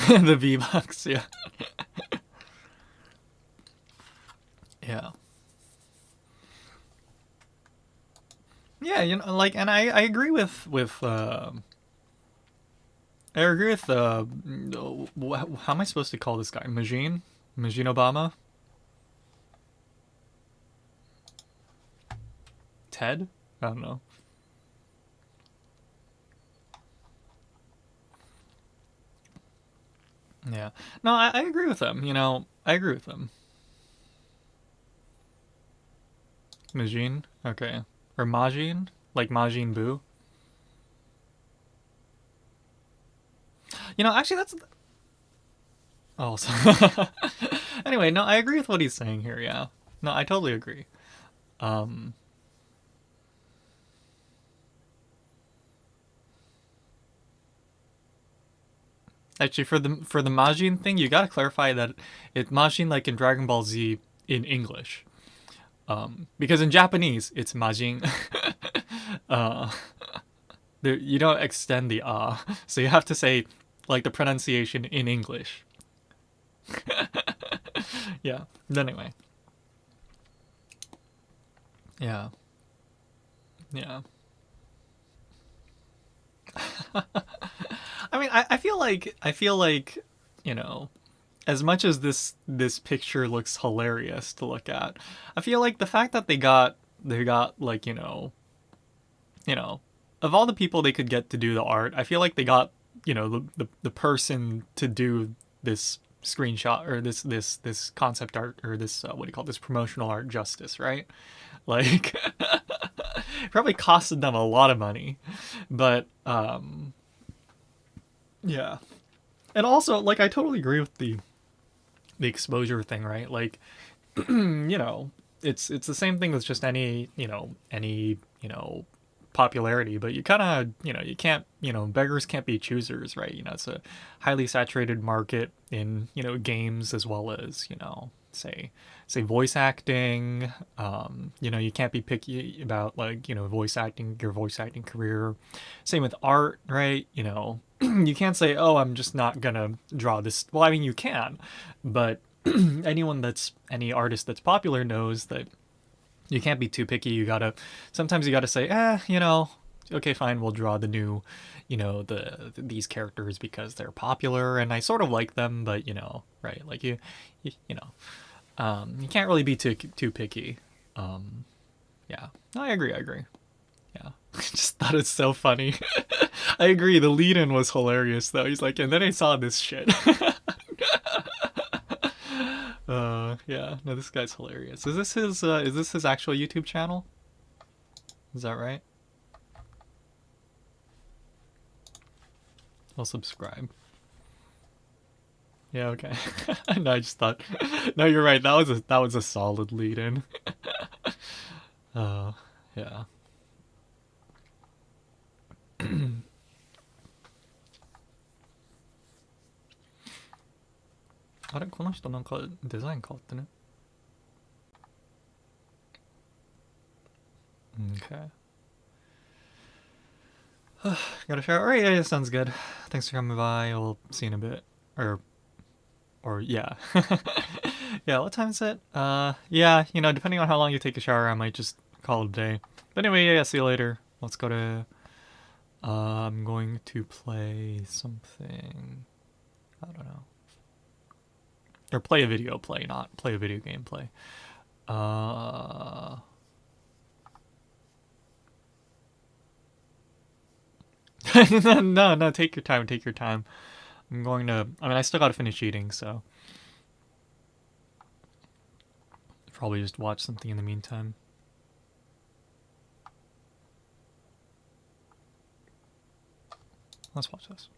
The V-Bucks, yeah. Yeah. Yeah, you know, like, and I agree with I agree with how am I supposed to call this guy? Majin Obama? Ted? I don't know. Yeah. No, I agree with him. You know, I agree with him. Majin? Okay. Or Majin? Like Majin Buu? You know, actually, that's. Oh, so anyway, no, I agree with what he's saying here, yeah. No, I totally agree. Um. Actually, for the Majin thing, you gotta clarify that it's Majin like in Dragon Ball Z in English. Because in Japanese, it's Majin. uh, you don't extend the so you have to say like the pronunciation in English. Yeah. Anyway. Yeah. Yeah. I mean, I feel like, you know, as much as this picture looks hilarious to look at, I feel like the fact that they got like, you know, of all the people they could get to do the art, I feel like they got, you know, the person to do this screenshot or this concept art or this what do you call it, this promotional art justice, right? Like probably costed them a lot of money. But yeah. And also like I totally agree with the exposure thing, right? Like you know, it's the same thing with just any, you know, popularity, but you kind of, you know, you can't, you know, beggars can't be choosers, right? You know, it's a highly saturated market in, you know, games as well as, you know, say voice acting. You know, you can't be picky about like, you know, voice acting, your voice acting career. Same with art, right? You know, you can't say, "Oh, I'm just not going to draw this." Well, I mean, you can, but any artist that's popular knows that you can't be too picky. Sometimes you gotta say, you know, okay, fine, we'll draw the new, you know, these characters because they're popular and I sort of like them, but you know, right? Like you know, you can't really be too picky. Um, yeah, no, I agree. I agree. Yeah, I just thought it's so funny. I agree. The lead-in was hilarious though. He's like, and then I saw this shit. Yeah, no, this guy's hilarious. Is this his actual YouTube channel? Is that right? I'll subscribe. Yeah, okay. No, I just thought. No, you're right. That was a solid lead in. Uh, yeah. あれこの人なんかデザイン変わってね。Okay. Got a shower. Alright, yeah, sounds good. Thanks for coming by. We'll see you in a bit. Or yeah. Yeah, what time is it? Yeah, you know, depending on how long you take a shower, I might just call it a day. But anyway, yeah, see you later. Let's go to I'm going to play something. I don't know. Or play a video play, not play a video game play. Uh no, take your time, take your time. I'm going to I mean I still gotta finish eating, so probably just watch something in the meantime. Let's watch this.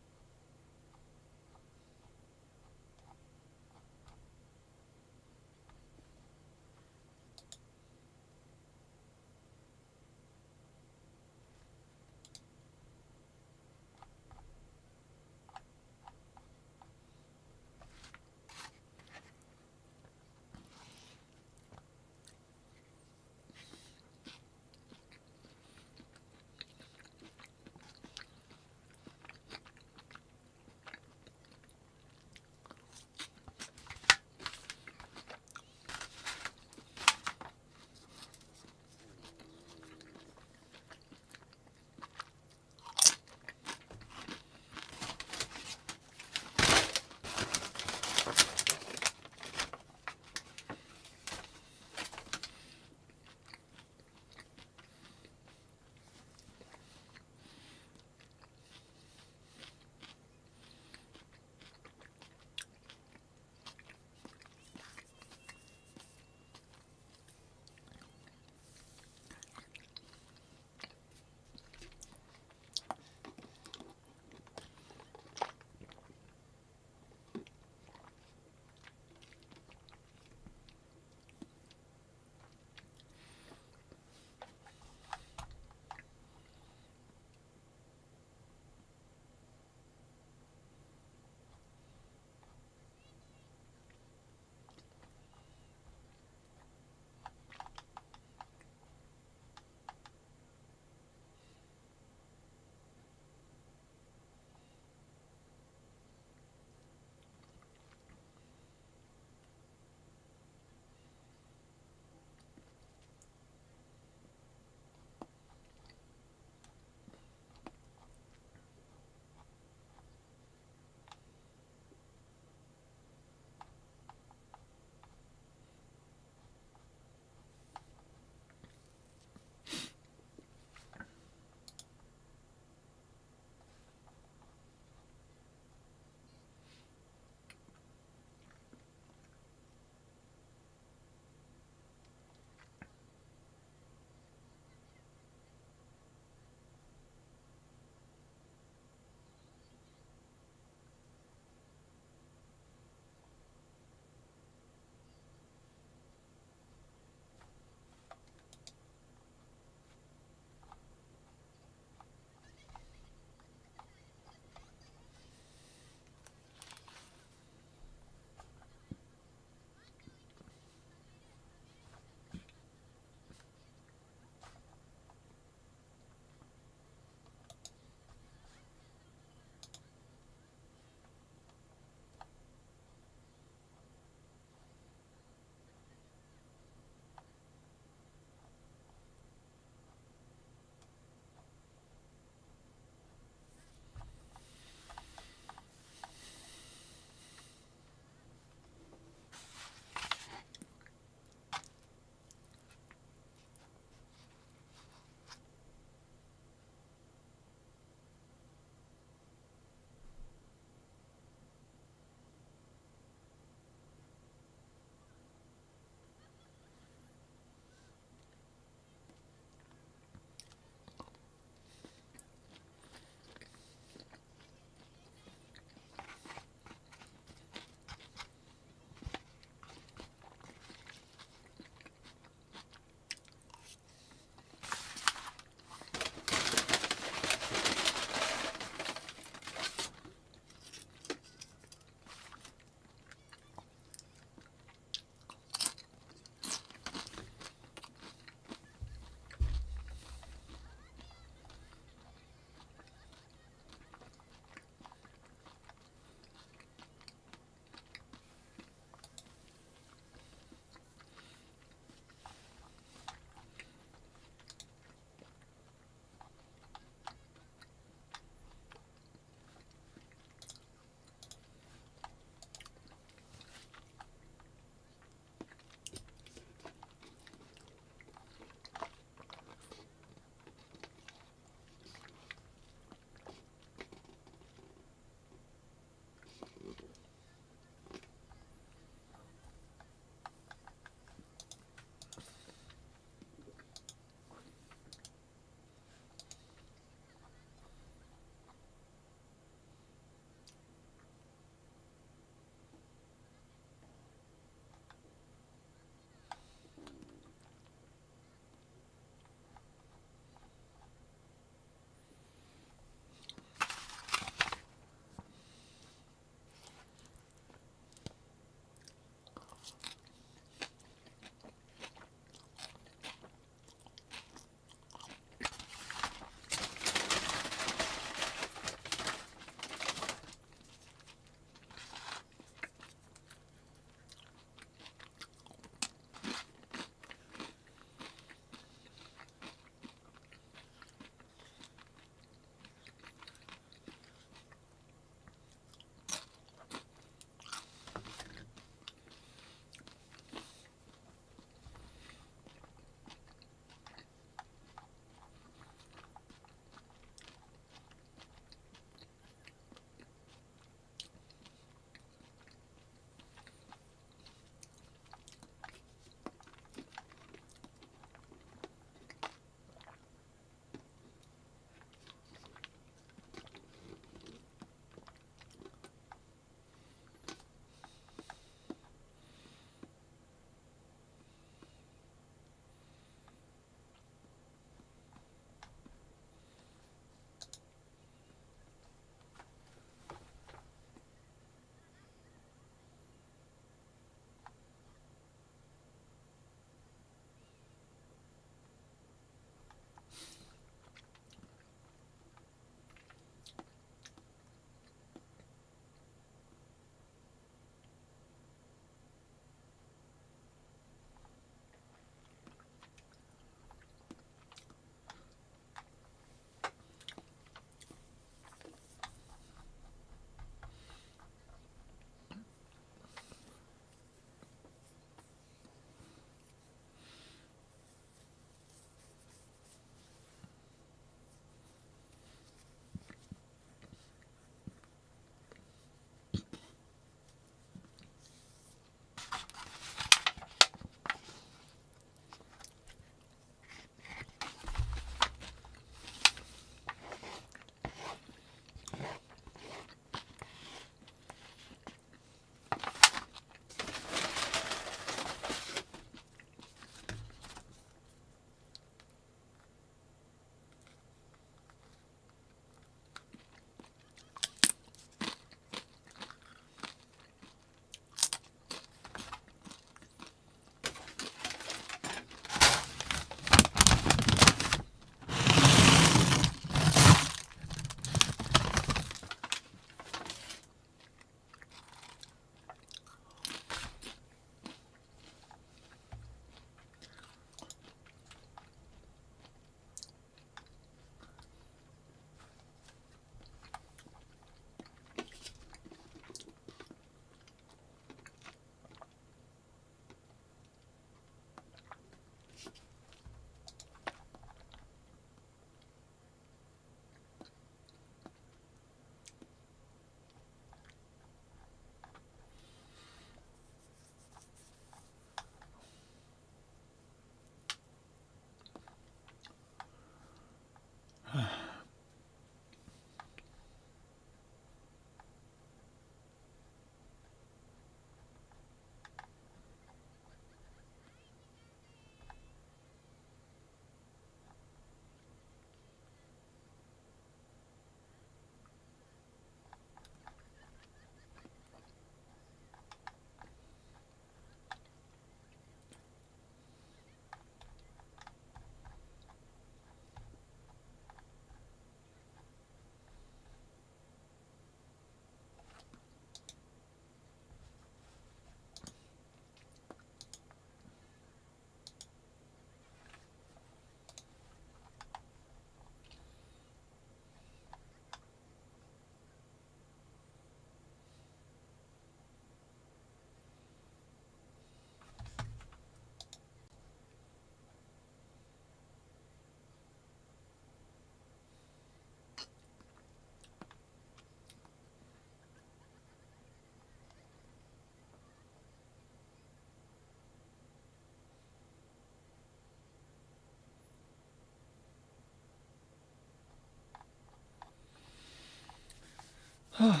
あ、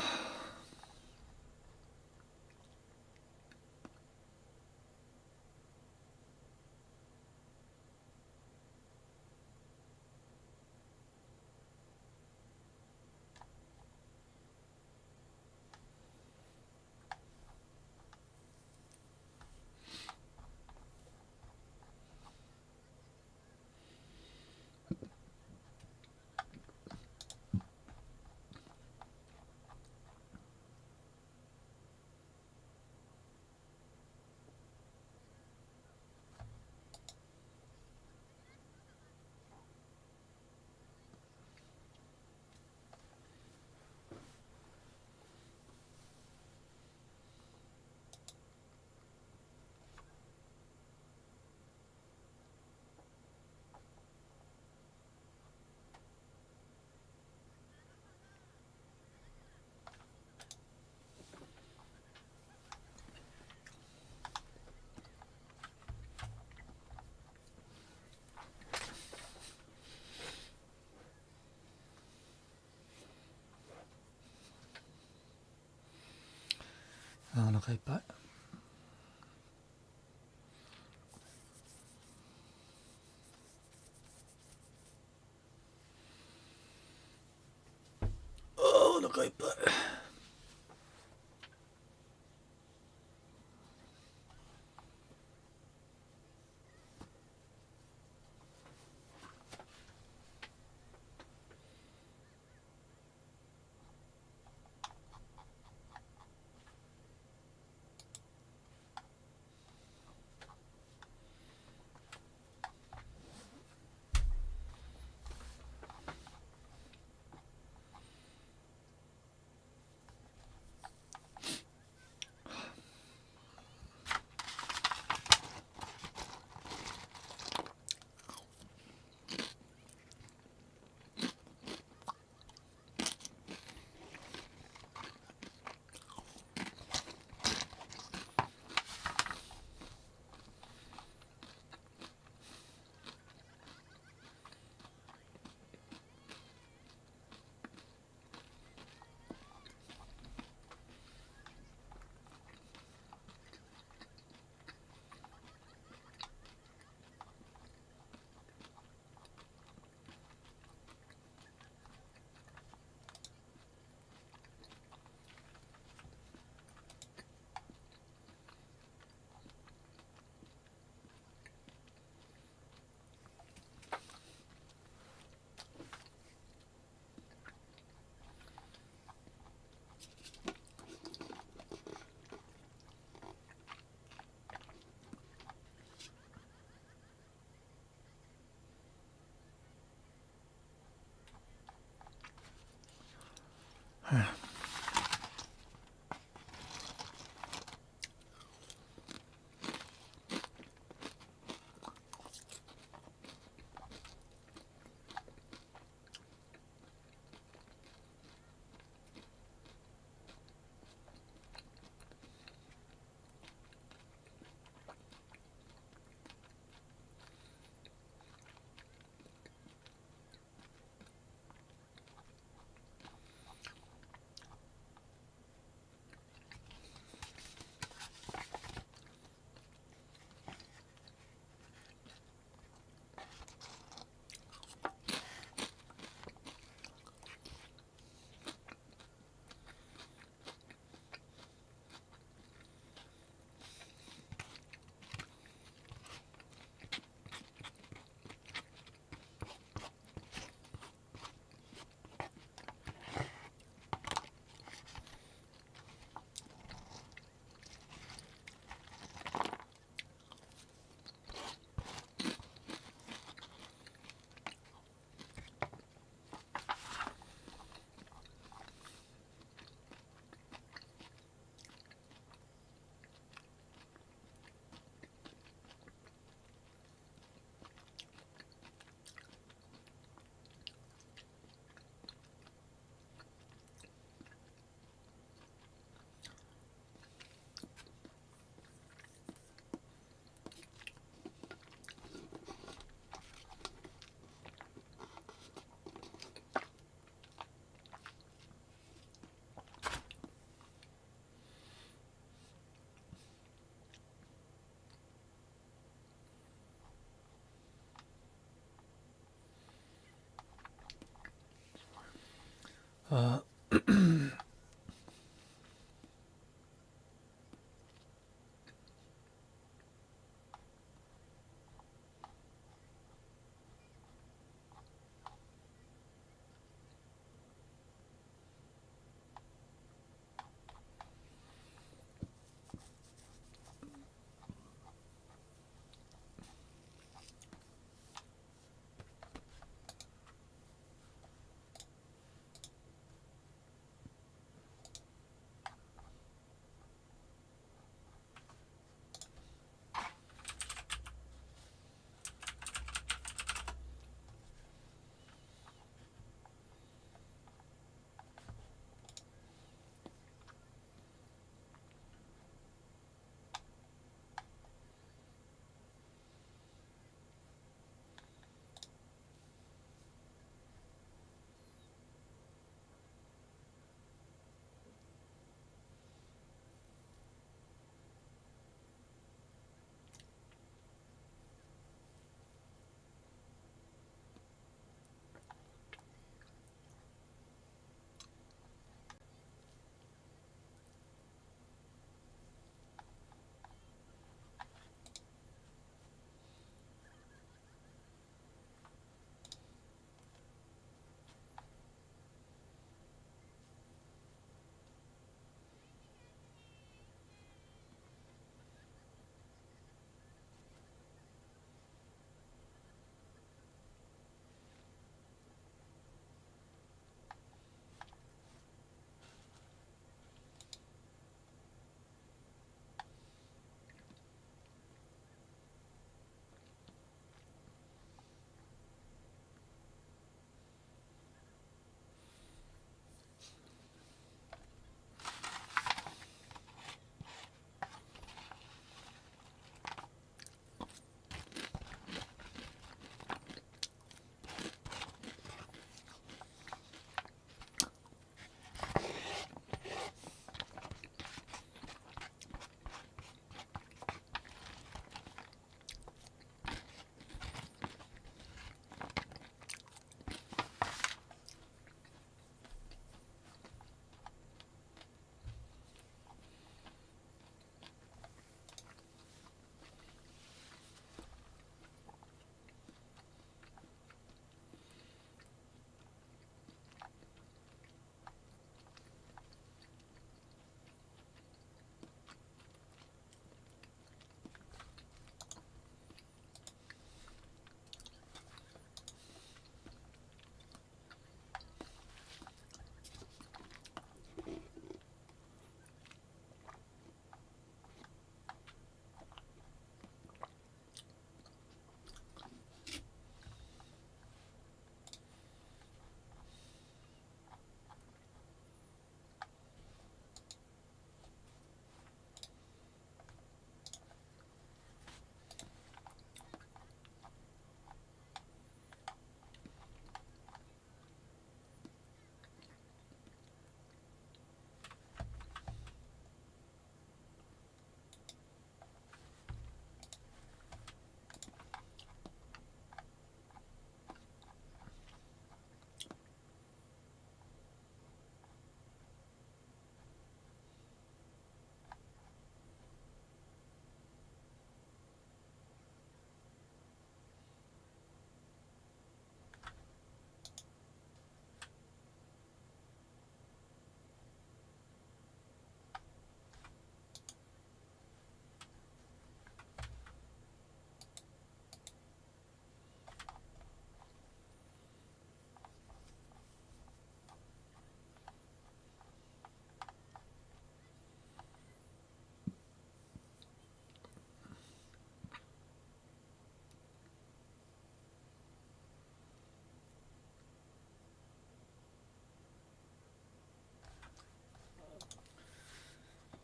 お腹いっぱい。あ、お腹いっぱい。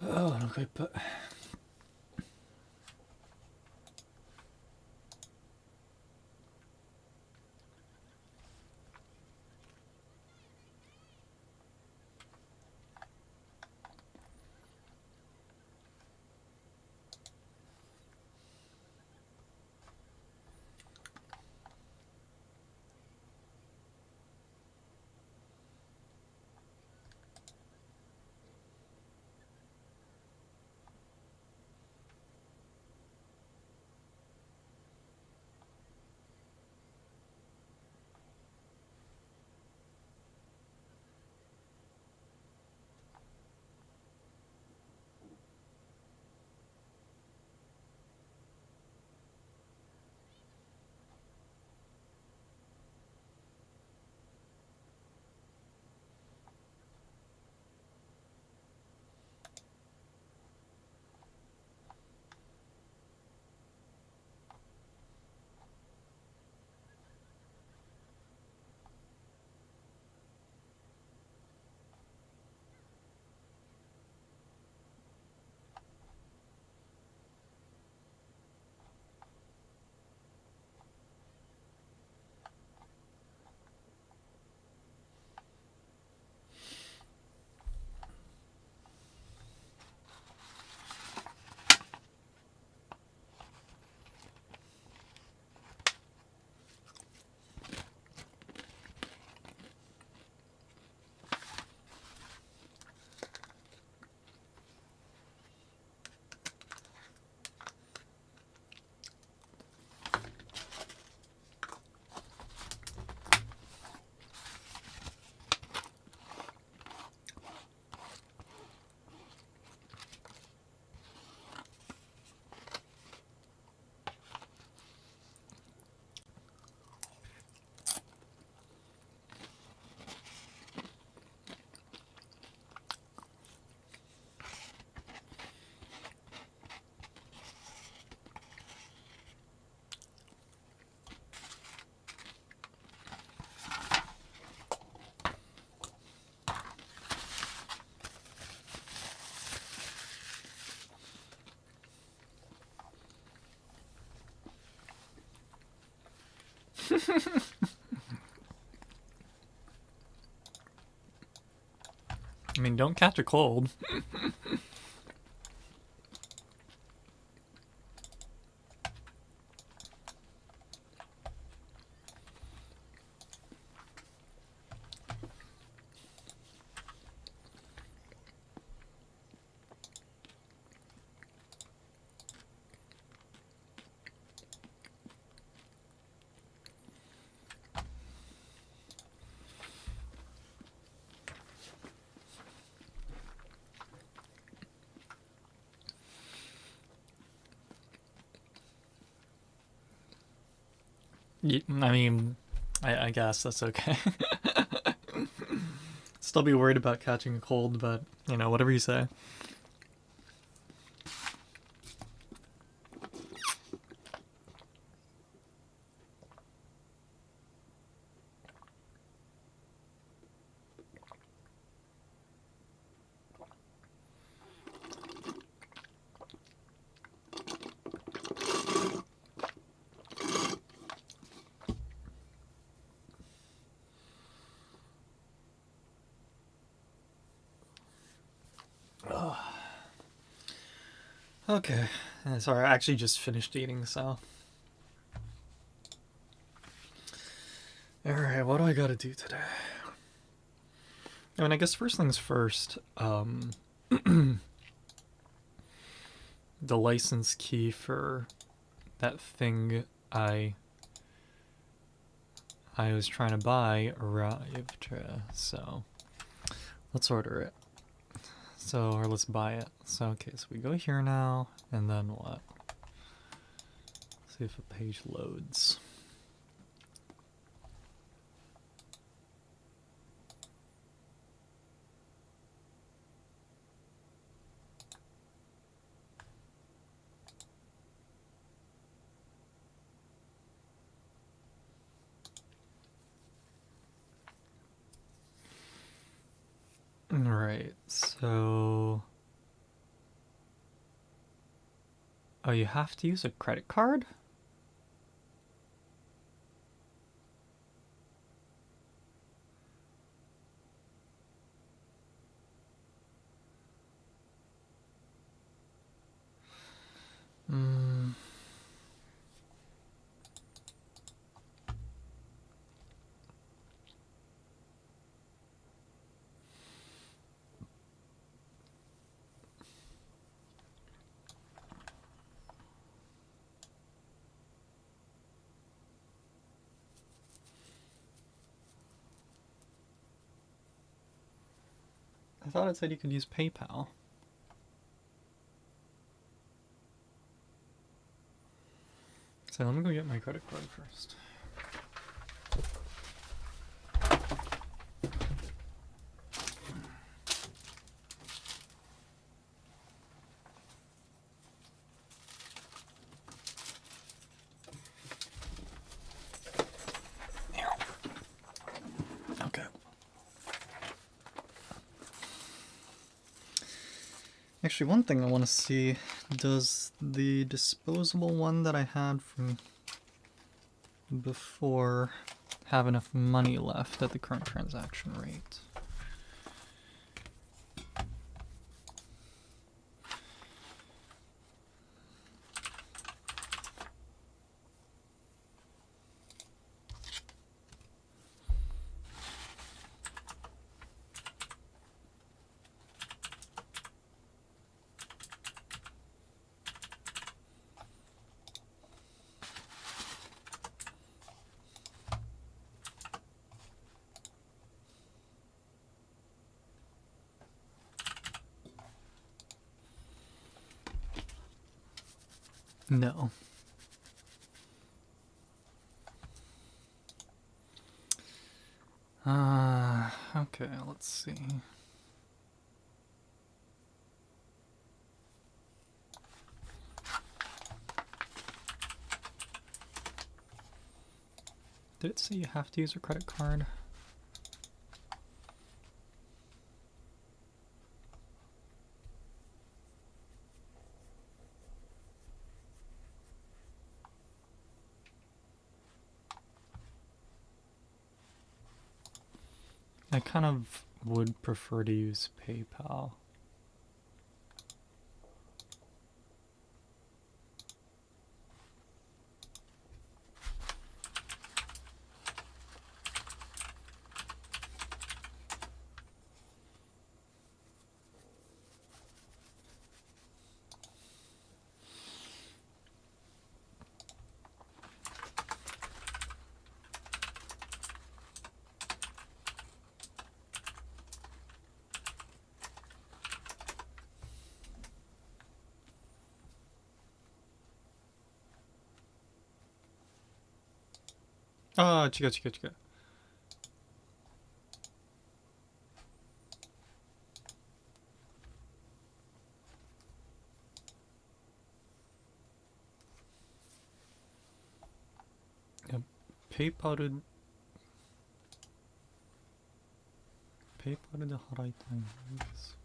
Oh, donc ouais, pas... I mean, don't catch a cold. I mean, I guess that's okay. Still be worried about catching a cold, but, you know, whatever you say. Okay. Sorry, I actually just finished eating, so. Alright, what do I gotta do today? I mean, I guess first things first, the license key for that thing I was trying to buy arrived, so let's order it. So, or let's buy it. So, okay, so we go here now, and then what? See if a page loads. Alright, so... Oh, you have to use a credit card? Hmm. I thought it said you could use PayPal. So let me go get my credit card first. Okay. Actually, one thing I want to see, does the disposable one that I had from before have enough money left at the current transaction rate? No. Okay, let's see. Did it say you have to use a credit card? I kind of would prefer to use PayPal. 아, 違う違う違う。ペイパルで払いたいんですか。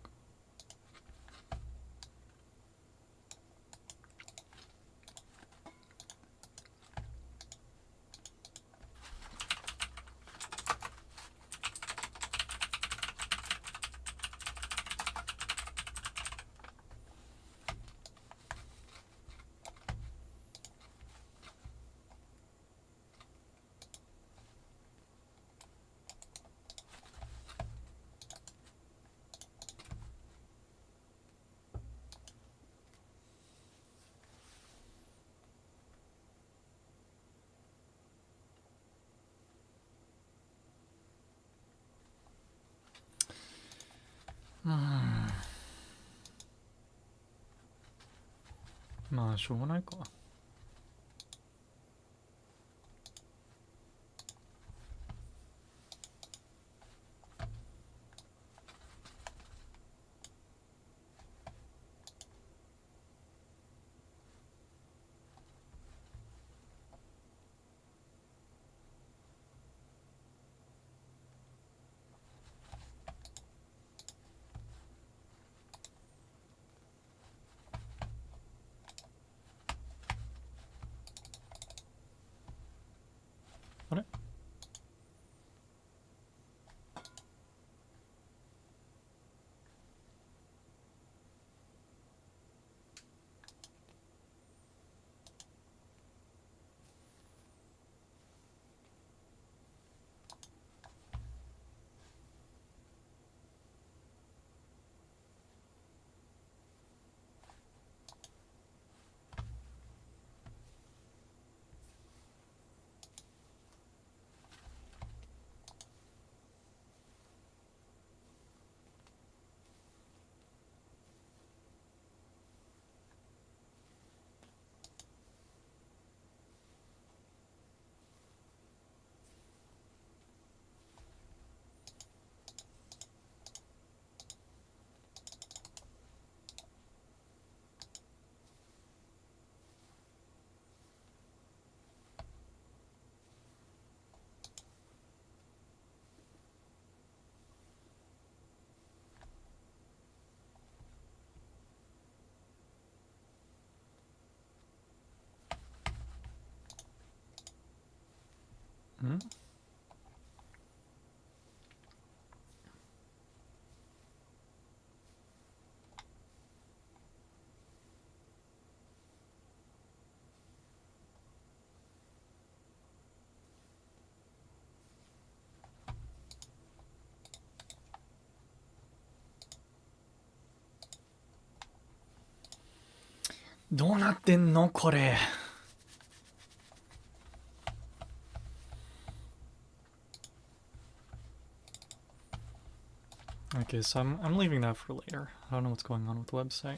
まあしょうがないか。あれんどうなってんのこれ。Okay, so I'm leaving that for later. I don't know what's going on with the website.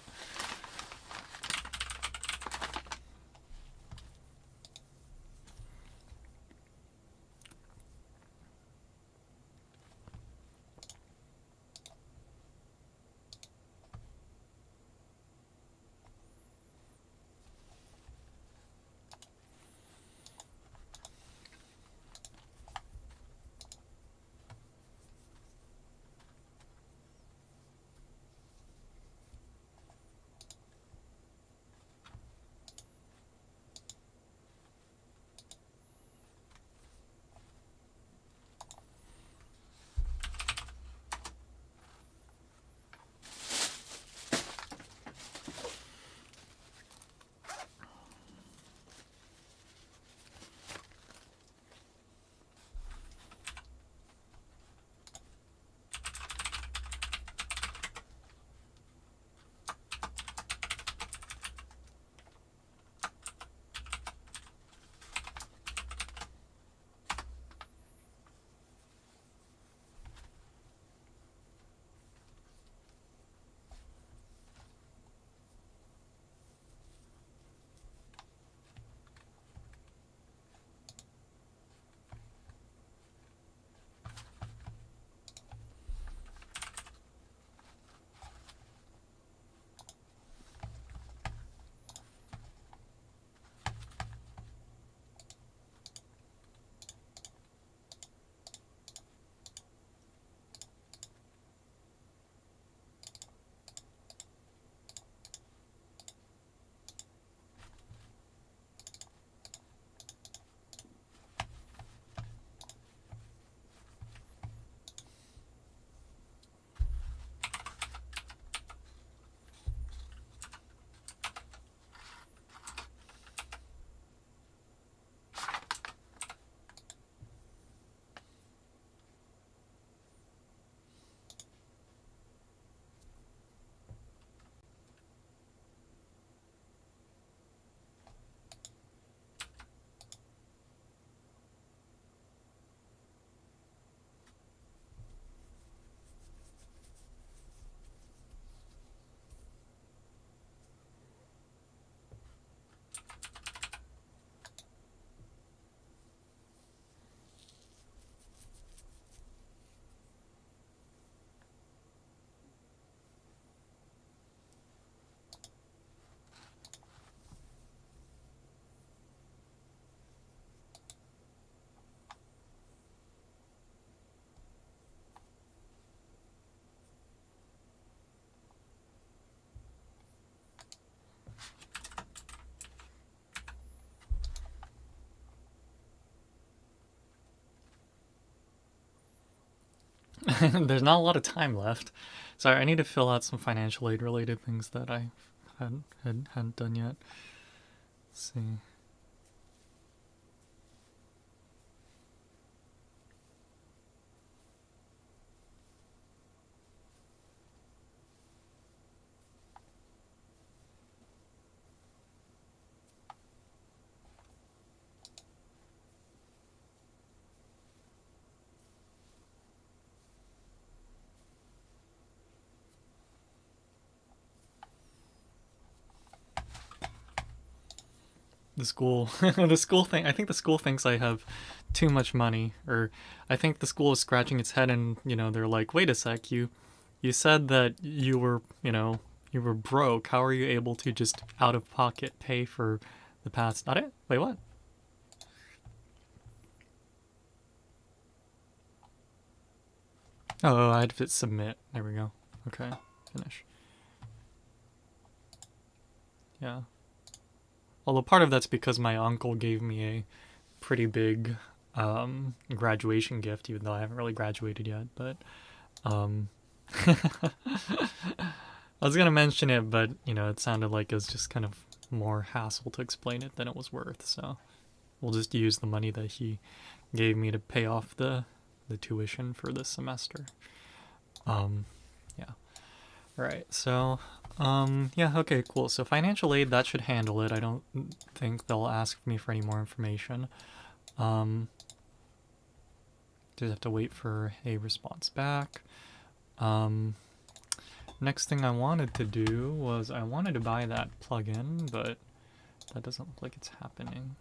There's not a lot of time left. Sorry, I need to fill out some financial aid related things that I hadn't done yet. Let's see. The school, the school thing. I think the school thinks I have too much money, or I think the school is scratching its head, and they're like, "Wait a sec, you said that you were, you were broke. How are you able to just out of pocket pay for the past?" Not it. Wait, what? Oh, I had to hit submit. There we go. Okay, finish. Yeah. Although part of that's because my uncle gave me a pretty big graduation gift, even though I haven't really graduated yet. But um, I was gonna mention it, but it sounded like it was just kind of more hassle to explain it than it was worth. So we'll just use the money that he gave me to pay off the tuition for this semester. Yeah. All right. So yeah. Okay. Cool. So financial aid, that should handle it. I don't think they'll ask me for any more information. Just have to wait for a response back. Next thing I wanted to do was I wanted to buy that plugin, but that doesn't look like it's happening.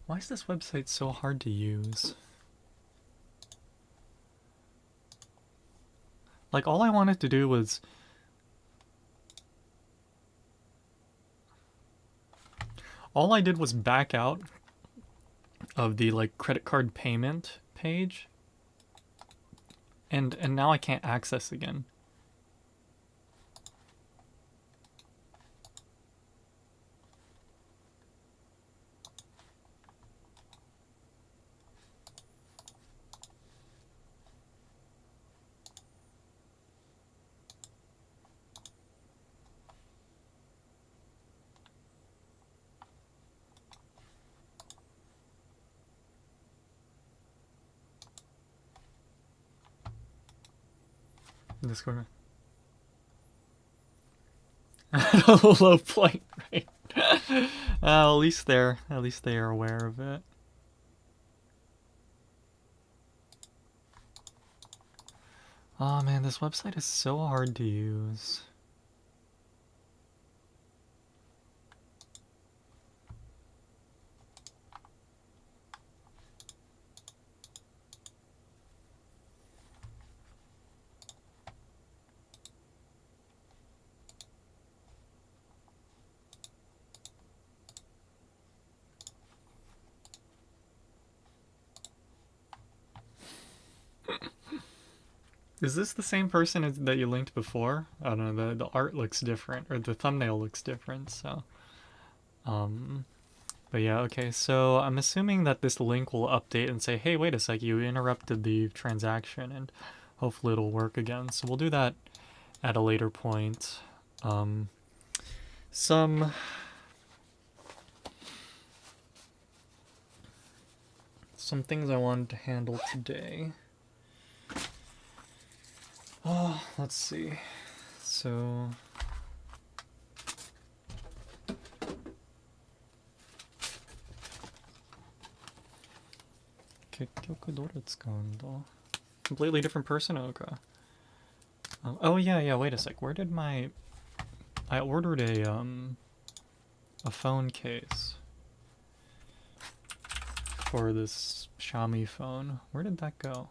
Why is this website so hard to use? Like, all I wanted to do was... All I did was back out of the, like, credit card payment page. And now I can't access again. Discord. At a low point, right? At least they are aware of it. Oh man, this website is so hard to use. Is this the same person that you linked before? I don't know, the art looks different, or the thumbnail looks different, so... But yeah, okay, so I'm assuming that this link will update and say, hey, wait a sec, you interrupted the transaction, and hopefully it'll work again. So we'll do that at a later point. Some things I wanted to handle today. Let's see. So... Completely different person? Okay. Oh yeah, wait a sec. Where did my... I ordered a phone case for this Xiaomi phone. Where did that go?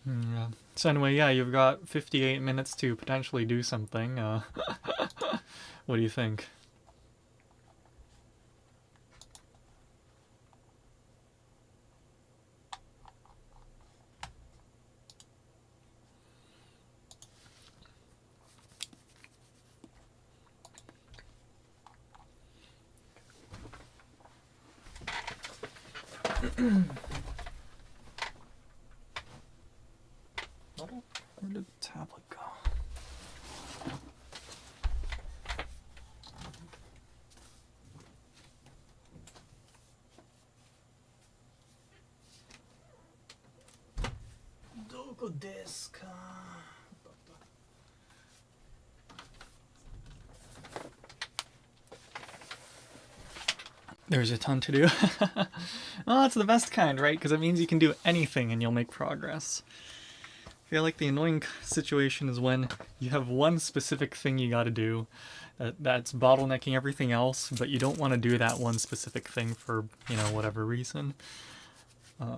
Yeah. So anyway, yeah, you've got 58 minutes to potentially do something. What do you think? Where did the tablet go? Doko desu ka? There's a ton to do. Well, that's the best kind, right? Because it means you can do anything and you'll make progress. I feel like the annoying situation is when you have one specific thing you gotta do that's bottlenecking everything else, but you don't want to do that one specific thing for, whatever reason. Yeah.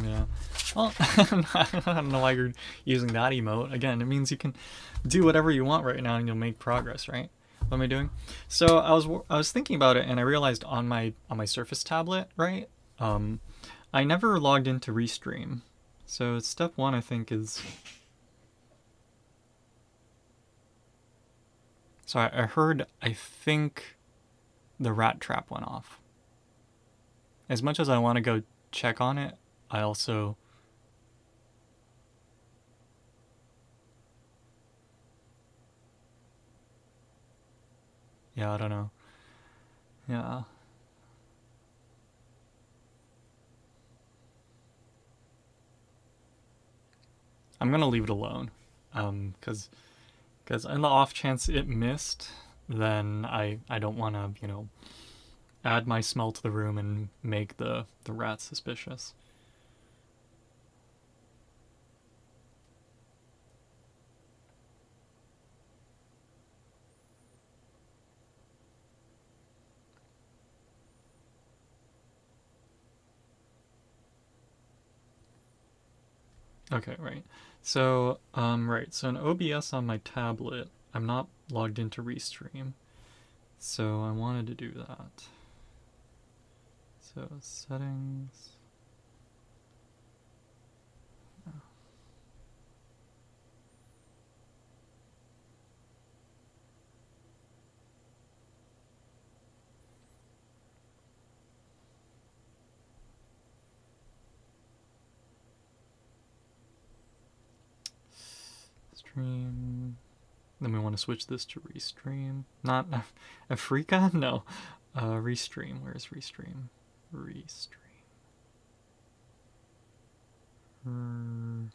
Yeah. Well, I don't know why you're using that emote. Again, it means you can do whatever you want right now and you'll make progress, right? What am I doing? So I was thinking about it and I realized on my Surface tablet, right? I never logged into Restream. So step one, I think, is. So I heard, I think the rat trap went off. As much as I want to go check on it, I also. Yeah, I don't know. Yeah. I'm gonna leave it alone. Because in the off chance it missed, then I don't want to, add my smell to the room and make the rat suspicious. Okay, right. So, right. So in OBS on my tablet, I'm not logged into Restream. So I wanted to do that. So settings. Stream. Then we want to switch this to Restream. Not Africa? No. Restream. Where's Restream? Restream. Hmm.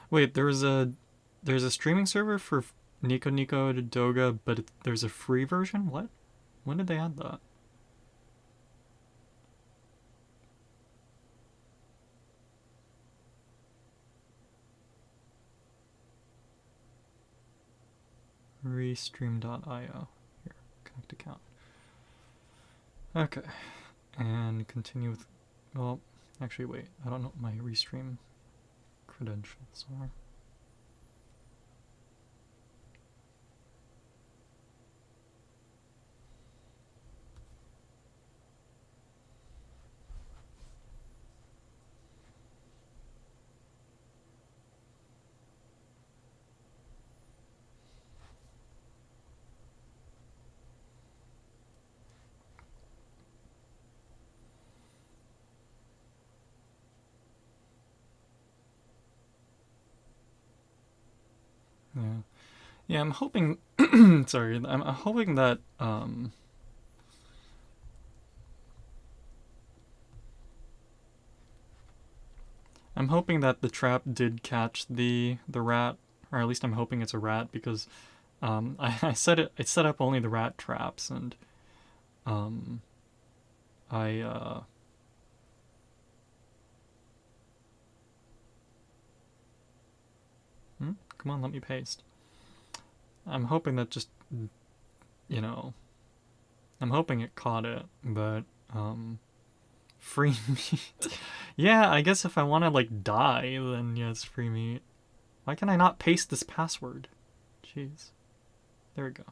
Wait, there's a streaming server for Nico Nico Doga, but there's a free version? What? When did they add that? Restream.io. Here, connect account. Okay. And continue with. Well, actually, wait. I don't know what my Restream credentials are. Yeah. Yeah, I'm hoping. Sorry, I'm hoping that. I'm hoping that the trap did catch the rat, or at least I'm hoping it's a rat because I set it. I set up only the rat traps, and um, I come on, let me paste. I'm hoping that just you know, I'm hoping it caught it, but free meat. Yeah, I guess if I want to like die, then yeah, it's free meat. Why can I not paste this password? Jeez. There we go.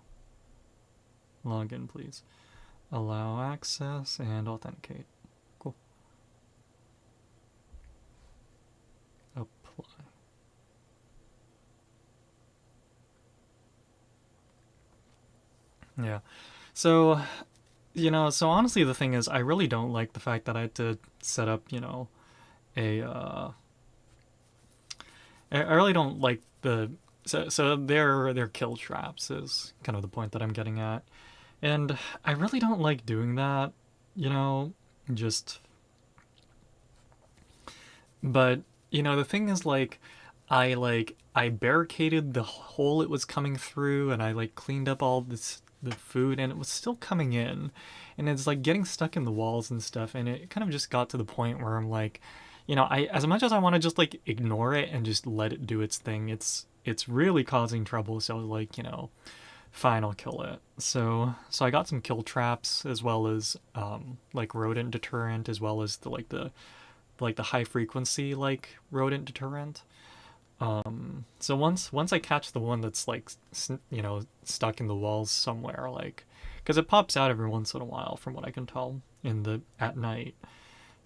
Log in, please. Allow access and authenticate. Cool. Apply. Yeah. So, so honestly, the thing is, I really don't like the fact that I had to set up, a. I really don't like the. So their kill traps is kind of the point that I'm getting at, and I really don't like doing that. You know, just. But the thing is, I barricaded the hole it was coming through, and I like cleaned up all the food, and it was still coming in, and it's like getting stuck in the walls and stuff, and it kind of just got to the point where I'm like, I as much as I want to just like ignore it and just let it do its thing, it's really causing trouble. So like fine, I'll kill it. So I got some kill traps as well as like rodent deterrent as well as the high frequency like rodent deterrent. So once I catch the one that's like stuck in the walls somewhere, like because it pops out every once in a while, from what I can tell in the at night.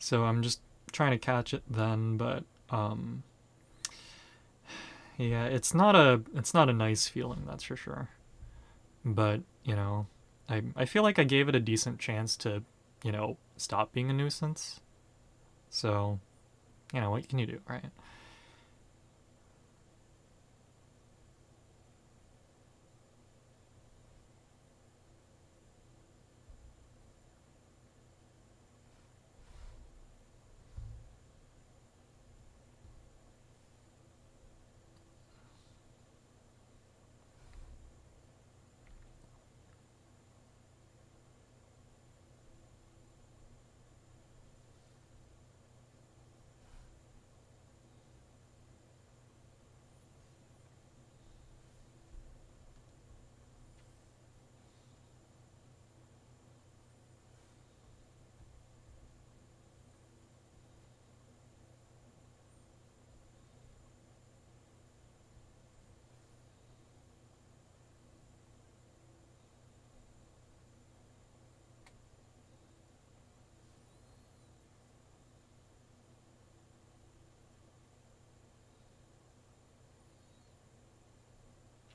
So I'm just trying to catch it then, but yeah, it's not a nice feeling, that's for sure. But I feel like I gave it a decent chance to stop being a nuisance. So what can you do, right?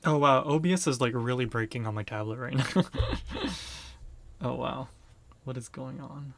Oh wow, OBS is like really breaking on my tablet right now. Oh wow, what is going on?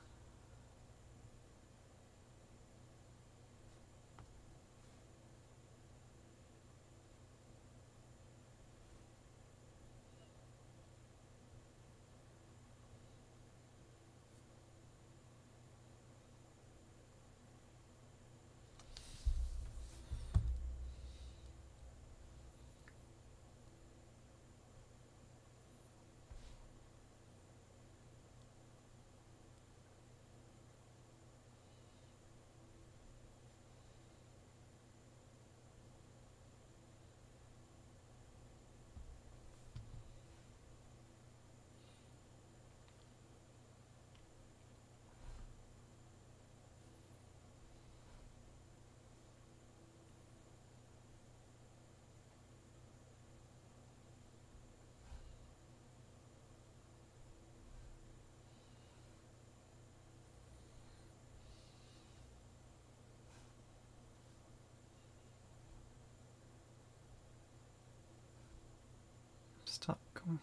Stop going.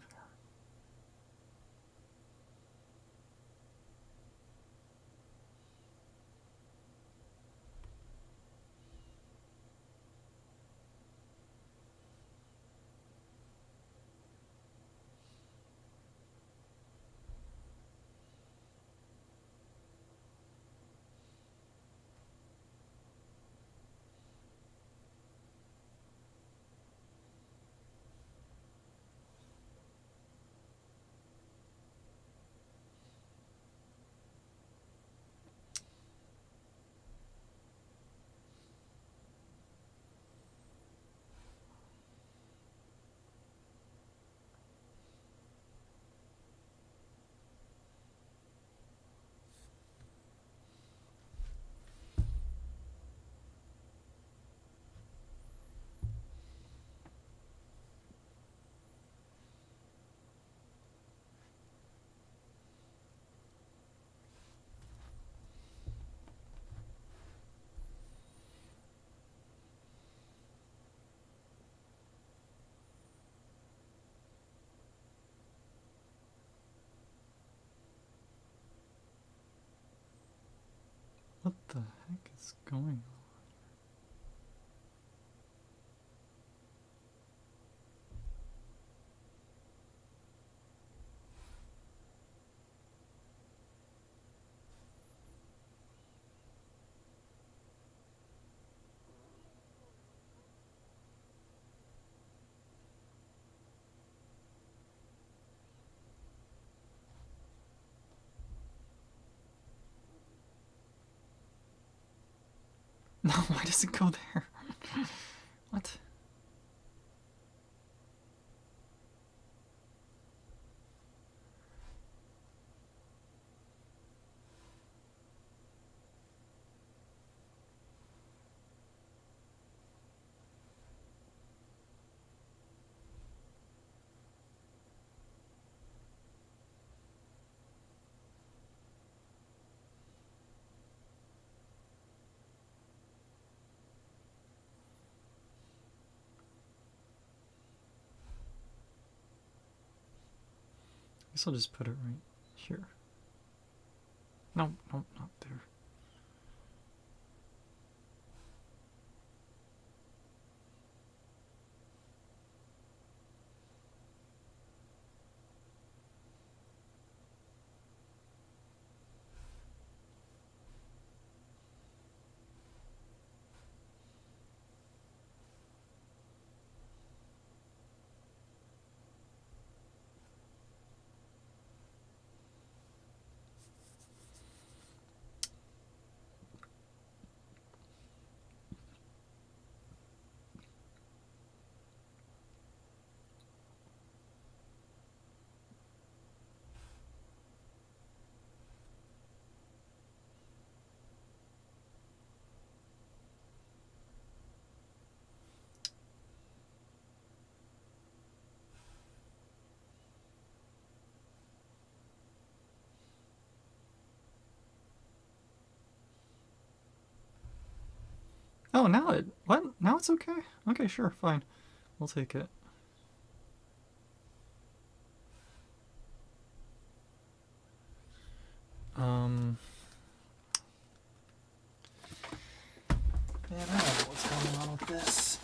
the heck is going on? No, why does it go there? What? I guess I'll just put it right here. No, no, not there. Oh, now it. What? Now it's okay? Okay, sure, fine. We'll take it. Man, I don't know what's going on with this.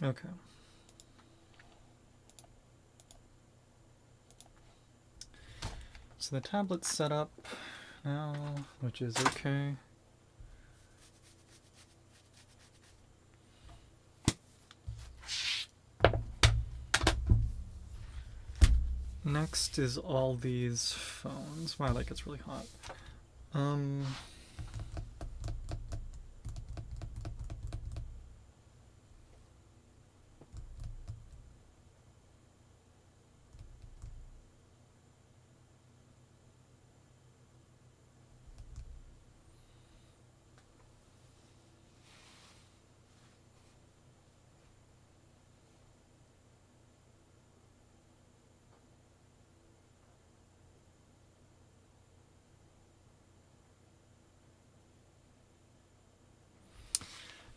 Okay. So the tablet's set up now, which is okay. Next is all these phones. Wow, that gets really hot.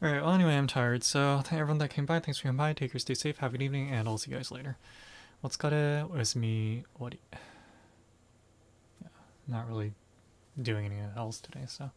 Alright, well, anyway, I'm tired, so thank everyone that came by. Thanks for coming by. Take care, stay safe, have a good evening, and I'll see you guys later. Otsukare, oyasumi, owari. Yeah, not really doing anything else today, so.